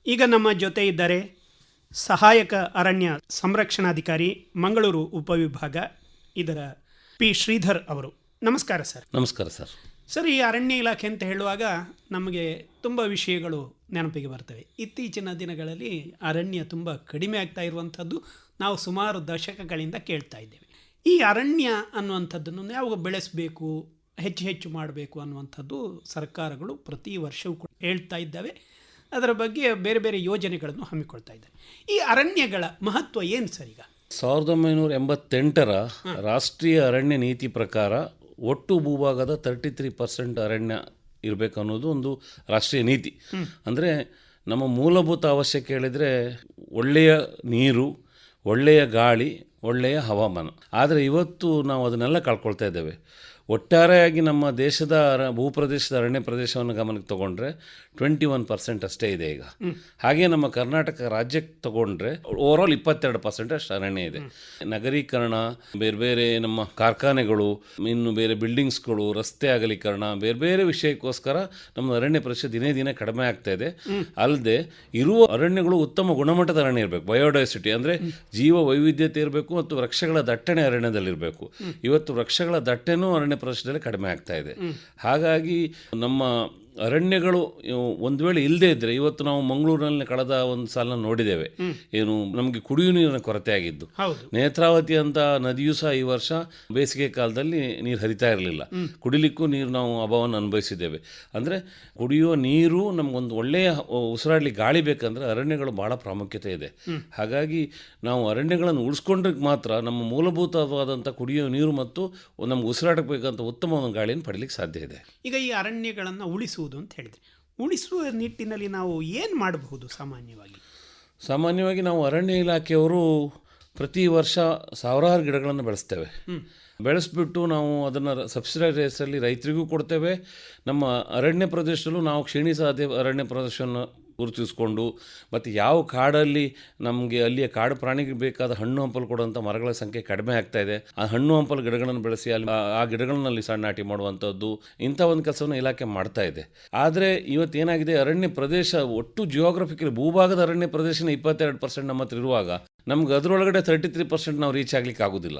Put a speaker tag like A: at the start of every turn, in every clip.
A: ಈಗ ನಮ್ಮ ಜೊತೆ ಇದ್ದಾರೆ ಸಹಾಯಕ ಅರಣ್ಯ ಸಂರಕ್ಷಣಾಧಿಕಾರಿ ಮಂಗಳೂರು ಉಪವಿಭಾಗ ಇದರ ಪಿ ಶ್ರೀಧರ್ ಅವರು. ನಮಸ್ಕಾರ ಸರ್.
B: ನಮಸ್ಕಾರ ಸರ್.
A: ಸರ್, ಈ ಅರಣ್ಯ ಇಲಾಖೆ ಅಂತ ಹೇಳುವಾಗ ನಮಗೆ ತುಂಬ ವಿಷಯಗಳು ನೆನಪಿಗೆ ಬರ್ತವೆ. ಇತ್ತೀಚಿನ ದಿನಗಳಲ್ಲಿ ಅರಣ್ಯ ತುಂಬ ಕಡಿಮೆ ಆಗ್ತಾ ಇರುವಂಥದ್ದು ನಾವು ಸುಮಾರು ದಶಕಗಳಿಂದ ಕೇಳ್ತಾ ಇದ್ದೇವೆ. ಈ ಅರಣ್ಯ ಅನ್ನುವಂಥದ್ದನ್ನು ಯಾವಾಗ ಬೆಳೆಸಬೇಕು, ಹೆಚ್ಚು ಹೆಚ್ಚು ಮಾಡಬೇಕು ಅನ್ನುವಂಥದ್ದು ಸರ್ಕಾರಗಳು ಪ್ರತಿ ವರ್ಷವೂ ಕೂಡ ಹೇಳ್ತಾ ಇದ್ದಾವೆ. ಅದರ ಬಗ್ಗೆ ಬೇರೆ ಬೇರೆ ಯೋಜನೆಗಳನ್ನು ಹಮ್ಮಿಕೊಳ್ತಾ ಇದ್ದಾರೆ. ಈ ಅರಣ್ಯಗಳ ಮಹತ್ವ ಏನು ಸರ್? ಈಗ
B: 1988ರ ರಾಷ್ಟ್ರೀಯ ಅರಣ್ಯ ನೀತಿ ಪ್ರಕಾರ ಒಟ್ಟು ಭೂಭಾಗದ 33% ಅರಣ್ಯ ಇರಬೇಕು ಅನ್ನೋದು ಒಂದು ರಾಷ್ಟ್ರೀಯ ನೀತಿ. ಅಂದರೆ ನಮ್ಮ ಮೂಲಭೂತ ಅವಶ್ಯಕ ಹೇಳಿದರೆ ಒಳ್ಳೆಯ ನೀರು, ಒಳ್ಳೆಯ ಗಾಳಿ, ಒಳ್ಳೆಯ ಹವಾಮಾನ. ಆದರೆ ಇವತ್ತು ನಾವು ಅದನ್ನೆಲ್ಲ ಕಳ್ಕೊಳ್ತಾ ಇದ್ದೇವೆ. ಒಟ್ಟಾರೆಯಾಗಿ ನಮ್ಮ ದೇಶದ ಭೂಪ್ರದೇಶದ ಅರಣ್ಯ ಪ್ರದೇಶವನ್ನು ಗಮನಕ್ಕೆ ತೊಗೊಂಡ್ರೆ 21% ಅಷ್ಟೇ ಇದೆ ಈಗ. ಹಾಗೆ ನಮ್ಮ ಕರ್ನಾಟಕ ರಾಜ್ಯಕ್ಕೆ ತೊಗೊಂಡ್ರೆ ಓವರಾಲ್ 22% ಅಷ್ಟು ಅರಣ್ಯ ಇದೆ. ನಗರೀಕರಣ, ಬೇರೆ ಬೇರೆ ನಮ್ಮ ಕಾರ್ಖಾನೆಗಳು, ಇನ್ನು ಬೇರೆ ಬಿಲ್ಡಿಂಗ್ಸ್ಗಳು, ರಸ್ತೆ ಅಗಲೀಕರಣ, ಬೇರೆ ಬೇರೆ ವಿಷಯಕ್ಕೋಸ್ಕರ ನಮ್ಮ ಅರಣ್ಯ ಪ್ರದೇಶ ದಿನೇ ದಿನೇ ಕಡಿಮೆ ಆಗ್ತಾ ಇದೆ. ಅಲ್ಲದೆ ಇರುವ ಅರಣ್ಯಗಳು ಉತ್ತಮ ಗುಣಮಟ್ಟದ ಅರಣ್ಯ ಇರಬೇಕು. ಬಯೋಡೈವರ್ಸಿಟಿ ಅಂದರೆ ಜೀವ ವೈವಿಧ್ಯತೆ ಇರಬೇಕು ಮತ್ತು ವೃಕ್ಷಗಳ ದಟ್ಟಣೆ ಅರಣ್ಯದಲ್ಲಿರಬೇಕು. ಇವತ್ತು ವೃಕ್ಷಗಳ ದಟ್ಟಣೆನೂ ಅರಣ್ಯ ಪ್ರದೇಶದಲ್ಲಿ ಕಡಿಮೆ ಆಗ್ತಾ ಇದೆ. ಹಾಗಾಗಿ ನಮ್ಮ ಅರಣ್ಯಗಳು ಒಂದು ವೇಳೆ ಇಲ್ಲದೇ ಇದ್ದರೆ, ಇವತ್ತು ನಾವು ಮಂಗಳೂರಿನಲ್ಲಿ ಕಳೆದ ಒಂದು ಸಾಲ ನೋಡಿದ್ದೇವೆ, ಏನು ನಮಗೆ ಕುಡಿಯುವ ನೀರಿನ ಕೊರತೆ ಆಗಿದ್ದು. ನೇತ್ರಾವತಿ ಅಂತ ನದಿಯೂ ಸಹ ಈ ವರ್ಷ ಬೇಸಿಗೆ ಕಾಲದಲ್ಲಿ ನೀರು ಹರಿತಾ ಇರಲಿಲ್ಲ. ಕುಡಿಲಿಕ್ಕೂ ನೀರು ನಾವು ಅಭಾವವನ್ನು ಅನುಭವಿಸಿದ್ದೇವೆ. ಅಂದರೆ ಕುಡಿಯುವ ನೀರು ನಮಗೊಂದು ಒಳ್ಳೆಯ ಉಸಿರಾಡಲಿಕ್ಕೆ ಗಾಳಿ ಬೇಕಂದರೆ ಅರಣ್ಯಗಳು ಭಾಳ ಪ್ರಾಮುಖ್ಯತೆ ಇದೆ. ಹಾಗಾಗಿ ನಾವು ಅರಣ್ಯಗಳನ್ನು ಉಳಿಸ್ಕೊಂಡ್ರೆ ಮಾತ್ರ ನಮ್ಮ ಮೂಲಭೂತವಾದಂಥ ಕುಡಿಯುವ ನೀರು ಮತ್ತು ನಮ್ಗೆ ಉಸಿರಾಡಕ್ಕೆ ಬೇಕಂತ ಉತ್ತಮ ಒಂದು ಗಾಳಿಯನ್ನು ಪಡೀಲಿಕ್ಕೆ ಸಾಧ್ಯ ಇದೆ.
A: ಈಗ ಈ ಅರಣ್ಯಗಳನ್ನು ಉಳಿಸುವುದು ಅಂತ ಹೇಳಿದ್ರೆ, ಉಳಿಸುವ ನಿಟ್ಟಿನಲ್ಲಿ ನಾವು ಏನು ಮಾಡಬಹುದು? ಸಾಮಾನ್ಯವಾಗಿ
B: ನಾವು ಅರಣ್ಯ ಇಲಾಖೆಯವರು ಪ್ರತಿ ವರ್ಷ ಸಾವಿರಾರು ಗಿಡಗಳನ್ನು ಬೆಳೆಸ್ತೇವೆ. ಬೆಳೆಸ್ಬಿಟ್ಟು ನಾವು ಅದನ್ನು ಸಬ್ಸಿಡಿ ರೇಸಲ್ಲಿ ರೈತರಿಗೂ ಕೊಡ್ತೇವೆ. ನಮ್ಮ ಅರಣ್ಯ ಪ್ರದೇಶದಲ್ಲೂ ನಾವು ಕ್ಷೀಣಿಸಾಧ್ಯ ಅರಣ್ಯ ಪ್ರದೇಶವನ್ನು ಗುರುತಿಸ್ಕೊಂಡು, ಮತ್ತು ಯಾವ ಕಾಡಲ್ಲಿ ನಮಗೆ ಅಲ್ಲಿಯ ಕಾಡು ಪ್ರಾಣಿಗೆ ಬೇಕಾದ ಹಣ್ಣು ಹಂಪಲು ಕೊಡುವಂಥ ಮರಗಳ ಸಂಖ್ಯೆ ಕಡಿಮೆ ಆಗ್ತಾ ಇದೆ, ಆ ಹಣ್ಣು ಹಂಪಲು ಗಿಡಗಳನ್ನು ಬೆಳೆಸಿ ಅಲ್ಲಿ ಆ ಗಿಡಗಳಲ್ಲಿ ಸಣ್ಣ ನಾಟಿ ಮಾಡುವಂಥದ್ದು, ಇಂಥ ಒಂದು ಕೆಲಸವನ್ನು ಇಲಾಖೆ ಮಾಡ್ತಾ ಇದೆ. ಆದರೆ ಇವತ್ತೇನಾಗಿದೆ, ಅರಣ್ಯ ಪ್ರದೇಶ ಒಟ್ಟು ಜಿಯೋಗ್ರಫಿಕಲಿ ಭೂಭಾಗದ ಅರಣ್ಯ ಪ್ರದೇಶನ 22% ನಮ್ಮ ಹತ್ರ ಇರುವಾಗ ನಮ್ಗೆ ಅದರೊಳಗಡೆ 33% ನಾವು ರೀಚ್ ಆಗ್ಲಿಕ್ಕೆ ಆಗೋದಿಲ್ಲ.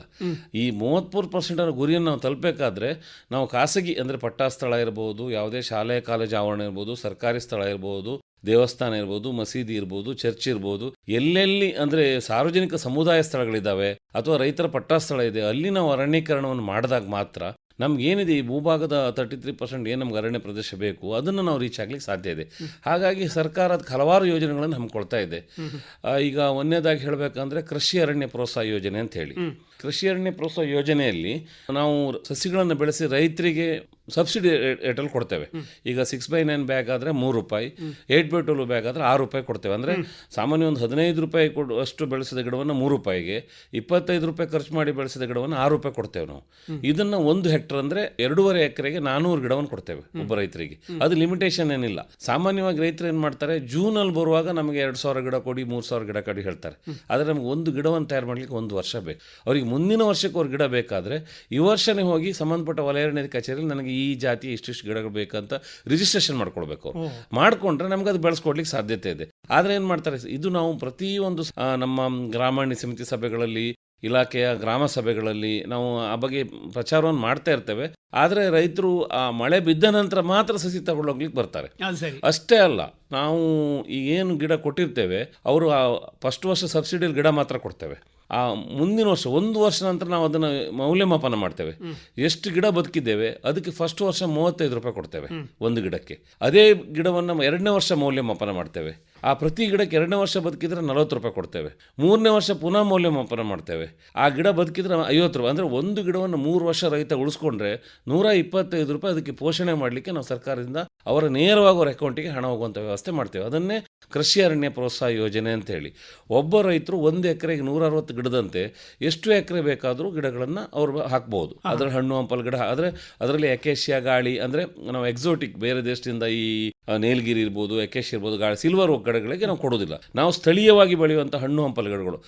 B: ಈ 33% ಗುರಿಯನ್ನು ನಾವು ತಲುಪಬೇಕಾದ್ರೆ ನಾವು ಖಾಸಗಿ ಅಂದರೆ ಪಟ್ಟಾ ಸ್ಥಳ ಇರ್ಬೋದು, ಯಾವುದೇ ಶಾಲೆ ಕಾಲೇಜು ಆವರಣ ಇರ್ಬೋದು, ಸರ್ಕಾರಿ ಸ್ಥಳ ಇರ್ಬೋದು, ದೇವಸ್ಥಾನ ಇರ್ಬೋದು, ಮಸೀದಿ ಇರ್ಬೋದು, ಚರ್ಚ್ ಇರ್ಬೋದು, ಎಲ್ಲೆಲ್ಲಿ ಅಂದರೆ ಸಾರ್ವಜನಿಕ ಸಮುದಾಯ ಸ್ಥಳಗಳಿದ್ದಾವೆ ಅಥವಾ ರೈತರ ಪಟ್ಟಾ ಸ್ಥಳ ಇದೆ, ಅಲ್ಲಿ ನಾವು ಅರಣ್ಯೀಕರಣವನ್ನು ಮಾಡಿದಾಗ ಮಾತ್ರ ನಮಗೇನಿದೆ ಈ ಭೂಭಾಗದ 33% ಏನು ನಮ್ಗೆ ಅರಣ್ಯ ಪ್ರದೇಶ ಬೇಕು ಅದನ್ನು ನಾವು ರೀಚ್ ಆಗ್ಲಿಕ್ಕೆ ಸಾಧ್ಯ ಇದೆ. ಹಾಗಾಗಿ ಸರ್ಕಾರ ಅದಕ್ಕೆ ಹಲವಾರು ಯೋಜನೆಗಳನ್ನು ಹಮ್ಮಿಕೊಳ್ತಾ ಇದೆ. ಈಗ ಒಂದನೇದಾಗಿ ಹೇಳಬೇಕಂದ್ರೆ ಕೃಷಿ ಅರಣ್ಯ ಪ್ರೋತ್ಸಾಹ ಯೋಜನೆ ಅಂತ ಹೇಳಿ. ಕೃಷಿ ಅರಣ್ಯ ಪ್ರೋತ್ಸಾಹ ಯೋಜನೆಯಲ್ಲಿ ನಾವು ಸಸಿಗಳನ್ನು ಬೆಳೆಸಿ ರೈತರಿಗೆ ಸಬ್ಸಿಡಿ ರೇಟಲ್ಲಿ ಕೊಡ್ತೇವೆ. ಈಗ 6x9 ಬ್ಯಾಗ್ ಆದರೆ ₹3, 8x12 ಬ್ಯಾಗ್ ಆದರೆ ₹6 ಕೊಡ್ತೇವೆ. ಅಂದರೆ ಸಾಮಾನ್ಯ ಒಂದು ₹15 ಅಷ್ಟು ಬೆಳೆಸಿದ ಗಿಡವನ್ನು ₹3ಗೆ, ₹25 ಖರ್ಚು ಮಾಡಿ ಬೆಳೆಸಿದ ಗಿಡವನ್ನು ₹6 ಕೊಡ್ತೇವೆ ನಾವು. ಇದನ್ನು 1 ಹೆಕ್ಟರ್ ಅಂದರೆ 2.5 ಎಕರೆಗೆ 400 ಗಿಡವನ್ನು ಕೊಡ್ತೇವೆ ಒಬ್ಬ ರೈತರಿಗೆ. ಅದು ಲಿಮಿಟೇಷನ್ ಏನಿಲ್ಲ. ಸಾಮಾನ್ಯವಾಗಿ ರೈತರು ಏನು ಮಾಡ್ತಾರೆ, ಜೂನಲ್ಲಿ ಬರುವಾಗ ನಮಗೆ 2,000 ಗಿಡ ಕೊಡಿ, 3,000 ಗಿಡ ಕೊಡಿ ಹೇಳ್ತಾರೆ. ಆದರೆ ನಮ್ಗೆ ಒಂದು ಗಿಡವನ್ನು ತಯಾರು ಮಾಡಲಿಕ್ಕೆ 1 ವರ್ಷ ಬೇಕು. ಅವರಿಗೆ ಮುಂದಿನ ವರ್ಷಕ್ಕೆ ಅವ್ರ ಗಿಡ ಬೇಕಾದರೆ ಈ ವರ್ಷನೇ ಹೋಗಿ ಸಂಬಂಧಪಟ್ಟ ವಲಯಾರಣ್ಯ ಕಚೇರಿಯಲ್ಲಿ ನನಗೆ ಈ ಜಾತಿ ಇಷ್ಟಿಷ್ಟು ಗಿಡಗಳು ಬೇಕಂತ ರಿಜಿಸ್ಟ್ರೇಷನ್ ಮಾಡ್ಕೊಳ್ಬೇಕು. ಮಾಡಿಕೊಂಡ್ರೆ ನಮ್ಗೆ ಅದು ಬೆಳೆಸ್ಕೊಡ್ಲಿಕ್ಕೆ ಸಾಧ್ಯತೆ ಇದೆ. ಆದರೆ ಏನು ಮಾಡ್ತಾರೆ, ಇದು ನಾವು ಪ್ರತಿಯೊಂದು ನಮ್ಮ ಗ್ರಾಮಾಣ್ಯ ಸಮಿತಿ ಸಭೆಗಳಲ್ಲಿ, ಇಲಾಖೆಯ ಗ್ರಾಮ ಸಭೆಗಳಲ್ಲಿ ನಾವು ಆ ಬಗ್ಗೆ ಪ್ರಚಾರವನ್ನು ಮಾಡ್ತಾ ಇರ್ತೇವೆ. ಆದರೆ ರೈತರು ಆ ಮಳೆ ಬಿದ್ದ ನಂತರ ಮಾತ್ರ ಸಸಿ ತಗೊಳ್ಳೋಗ್ಲಿಕ್ಕೆ ಬರ್ತಾರೆ. ಅಷ್ಟೇ ಅಲ್ಲ, ನಾವು ಈಗೇನು ಗಿಡ ಕೊಟ್ಟಿರ್ತೇವೆ ಅವರು ಆ ಫಸ್ಟ್ ವರ್ಷ ಸಬ್ಸಿಡಿಯಲ್ಲಿ ಗಿಡ ಮಾತ್ರ ಕೊಡ್ತೇವೆ. ಆ ಮುಂದಿನ ವರ್ಷ 1 ವರ್ಷ ನಂತರ ನಾವು ಅದನ್ನು ಮೌಲ್ಯಮಾಪನ ಮಾಡ್ತೇವೆ. ಎಷ್ಟು ಗಿಡ ಬದುಕಿದ್ದೇವೆ ಅದಕ್ಕೆ ಫಸ್ಟ್ ವರ್ಷ ₹35 ಕೊಡ್ತೇವೆ ಒಂದು ಗಿಡಕ್ಕೆ. ಅದೇ ಗಿಡವನ್ನು 2ನೇ ವರ್ಷ ಮೌಲ್ಯಮಾಪನ ಮಾಡ್ತೇವೆ. ಆ ಪ್ರತಿ ಗಿಡಕ್ಕೆ 2ನೇ ವರ್ಷ ಬದುಕಿದ್ರೆ ₹40 ಕೊಡ್ತೇವೆ. 3ನೇ ವರ್ಷ ಪುನಃ ಮೌಲ್ಯಮಾಪನ ಮಾಡ್ತೇವೆ. ಆ ಗಿಡ ಬದುಕಿದ್ರೆ ₹50. ಅಂದರೆ ಒಂದು ಗಿಡವನ್ನು 3 ವರ್ಷ ರೈತ ಉಳಿಸ್ಕೊಂಡ್ರೆ ₹125 ಅದಕ್ಕೆ ಪೋಷಣೆ ಮಾಡಲಿಕ್ಕೆ ನಾವು ಸರ್ಕಾರದಿಂದ ಅವರ ನೇರವಾಗಿ ಅವರ ಅಕೌಂಟಿಗೆ ಹಣ ಹೋಗುವಂಥ ವ್ಯವಸ್ಥೆ ಮಾಡ್ತೇವೆ. ಅದನ್ನೇ ಕೃಷಿ ಅರಣ್ಯ ಪ್ರೋತ್ಸಾಹ ಯೋಜನೆ ಅಂತೇಳಿ. ಒಬ್ಬ ರೈತರು 1 ಎಕರೆಗೆ 160 ಗಿಡದಂತೆ ಎಷ್ಟು ಎಕರೆ ಬೇಕಾದರೂ ಗಿಡಗಳನ್ನು ಅವರು ಹಾಕ್ಬೋದು. ಅದರ ಹಣ್ಣು ಹಂಪಲು ಗಿಡ ಆದರೆ ಅದರಲ್ಲಿ ಎಕೇಶಿಯಾ ಗಾಳಿ ಅಂದರೆ ನಾವು ಎಕ್ಸೋಟಿಕ್ ಬೇರೆ ದೇಶದಿಂದ ಈ ನೇಲ್ಗಿರಿ ಇರ್ಬೋದು, ಎಕೇಶಿಯಾ ಇರ್ಬೋದು, ಗಾಳಿ ಸಿಲ್ವರ್ ಗಿಡಗಳಿಗೆ ನಾವು ಕೊಡೋದಿಲ್ಲ. ನಾವು ಸ್ಥಳೀಯವಾಗಿ ಬೆಳೆಯುವಂಥ ಹಣ್ಣು ಹಂಪಲು ಗಿಡಗಳು,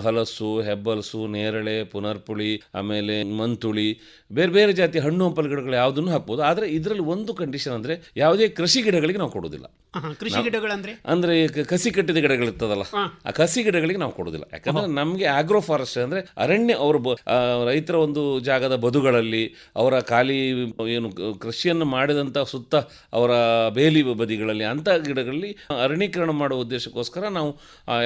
B: ಹಲಸು, ಹೆಬ್ಬಲಸು, ನೇರಳೆ, ಪುನರ್ಪುಳಿ, ಆಮೇಲೆ ಮಂತುಳಿ, ಬೇರೆ ಬೇರೆ ಜಾತಿಯ ಹಣ್ಣು ಹಂಪಲು ಗಿಡಗಳು ಯಾವುದನ್ನು ಹಾಕ್ಬೋದು. ಆದರೆ ಇದರಲ್ಲಿ ಒಂದು ಕಂಡೀಷನ್ ಅಂದರೆ ಯಾವುದೇ ಕೃಷಿ ಗಿಡಗಳಿಗೆ ನಾವು ಕೊಡೋದಿಲ್ಲ.
A: ಕೃಷಿ ಗಿಡಗಳಂದ್ರೆ
B: ಅಂದ್ರೆ ಕಸಿ ಕಟ್ಟಿದ ಗಿಡಗಳಿರ್ತದಲ್ಲ, ಆ ಕಸಿ ಗಿಡಗಳಿಗೆ ನಾವು ಕೊಡೋದಿಲ್ಲ. ಯಾಕಂದ್ರೆ ನಮಗೆ ಆಗ್ರೋ ಫಾರೆಸ್ಟ್ ಅಂದ್ರೆ ಅರಣ್ಯ, ಅವರು ರೈತರ ಒಂದು ಜಾಗದ ಬದುಗಳಲ್ಲಿ ಅವರ ಖಾಲಿ ಏನು ಕೃಷಿಯನ್ನು ಮಾಡಿದಂಥ ಸುತ್ತ ಅವರ ಬೇಲಿ ಬದಿಗಳಲ್ಲಿ ಅಂಥ ಗಿಡಗಳಲ್ಲಿ ಅರಣ್ಯೀಕರಣ ಮಾಡುವ ಉದ್ದೇಶಕ್ಕೋಸ್ಕರ ನಾವು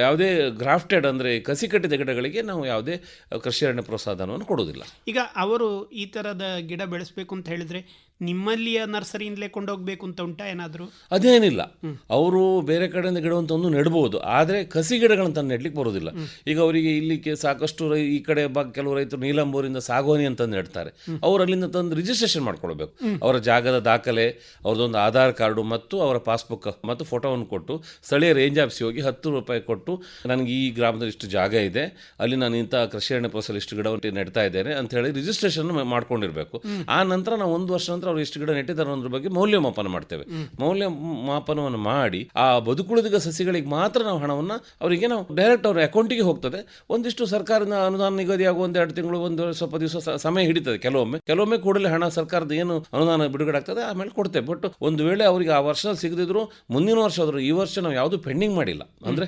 B: ಯಾವುದೇ ಗ್ರಾಫ್ಟೆಡ್ ಅಂದರೆ ಕಸಿ ಕಟ್ಟಿದ ಗಿಡಗಳಿಗೆ ನಾವು ಯಾವುದೇ ಕೃಷಿ ಅರಣ್ಯ ಪ್ರೋತ್ಸಾಹಧನವನ್ನು ಕೊಡೋದಿಲ್ಲ.
A: ಈಗ ಅವರು ಈ ಥರದ ಗಿಡ ಬೆಳೆಸಬೇಕು ಅಂತ ಹೇಳಿದರೆ ನಿಮ್ಮಲ್ಲಿಯ ನರ್ಸರಿಯಿಂದಲೇ ಕೊಂಡೋಗ್ಬೇಕು ಅಂತ ಉಂಟಾ ಏನಾದರೂ?
B: ಅದೇನಿಲ್ಲ, ಅವರು ಬೇರೆ ಕಡೆಯಿಂದ ಗಿಡವನ್ನು ತಂದು ನೆಡ್ಬೋದು, ಆದರೆ ಕಸಿ ಗಿಡಗಳನ್ನು ತಂದು ನೆಡ್ಲಿಕ್ಕೆ ಬರೋದಿಲ್ಲ. ಈಗ ಅವರಿಗೆ ಇಲ್ಲಿಗೆ ಸಾಕಷ್ಟು ಈ ಕಡೆ ಕೆಲವು ರೈತರು ನೀಲಂಬೂರಿಂದ ಸಾಗೋನಿ ಅಂತ ನೆಡ್ತಾರೆ. ಅವರು ಅಲ್ಲಿಂದ ತಂದು ರಿಜಿಸ್ಟ್ರೇಷನ್ ಮಾಡ್ಕೊಳ್ಬೇಕು. ಅವರ ಜಾಗದ ದಾಖಲೆ, ಅವ್ರದ್ದೊಂದು ಆಧಾರ್ ಕಾರ್ಡು ಮತ್ತು ಅವರ ಪಾಸ್ಬುಕ್ ಮತ್ತು ಫೋಟೋವನ್ನು ಕೊಟ್ಟು ಸ್ಥಳೀಯ ರೇಂಜ್ ಆಫೀಸ್ಗೆ ಹೋಗಿ 10 ರೂಪಾಯಿ ಕೊಟ್ಟು ನನಗೆ ಈ ಗ್ರಾಮದಲ್ಲಿ ಇಷ್ಟು ಜಾಗ ಇದೆ, ಅಲ್ಲಿ ನಾನು ಇಂಥ ಕೃಷಿ ಅರಣ್ಯ ಪ್ರೋತ್ಸಾಹ ಇಷ್ಟು ಗಿಡವನ್ನು ನೆಡ್ತಾ ಇದ್ದೇನೆ ಅಂತ ಹೇಳಿ ರಿಜಿಸ್ಟ್ರೇಷನ್ ಮಾಡ್ಕೊಂಡಿರಬೇಕು. ಆ ನಂತರ ನಾವು 1 ವರ್ಷ ನಂತರ ಅವ್ರು ಎಷ್ಟು ಗಿಡ ನೆಟ್ಟಿದ್ದಾರೆ ಅನ್ನೋದ್ರ ಬಗ್ಗೆ ಮೌಲ್ಯಮಾಪನ ಮಾಡ್ತೇವೆ. ಮೌಲ್ಯಮಾಪನವನ್ನು ಮಾಡಿ ಆ ಬದುಕುಳಿದ ಸಸಿಗಳಿಗೆ ಮಾತ್ರ ನಾವು ಹಣವನ್ನು ಅವರಿಗೆ ನಾವು ಡೈರೆಕ್ಟ್ ಅವ್ರ ಅಕೌಂಟಿಗೆ ಹೋಗ್ತದೆ. ಒಂದಿಷ್ಟು ಸರ್ಕಾರದ ಅನುದಾನ ನಿಗದಿಯಾಗುವ 1-2 ತಿಂಗಳು, ಸ್ವಲ್ಪ ದಿವಸ ಸಮಯ ಹಿಡಿತದೆ. ಕೆಲವೊಮ್ಮೆ ಕೂಡಲೇ ಹಣ ಸರ್ಕಾರದ ಏನು ಅನುದಾನ ಬಿಡುಗಡೆ ಆಗ್ತದೆ ಆಮೇಲೆ ಕೊಡ್ತೇವೆ. ಬಟ್ ಒಂದು ವೇಳೆ ಅವರಿಗೆ ಆ ವರ್ಷ ಸಿಗದಿದ್ರು ಮುಂದಿನ ವರ್ಷ ಆದರೂ, ಈ ವರ್ಷ ನಾವು ಯಾವುದು ಪೆಂಡಿಂಗ್ ಮಾಡಿಲ್ಲ ಅಂದರೆ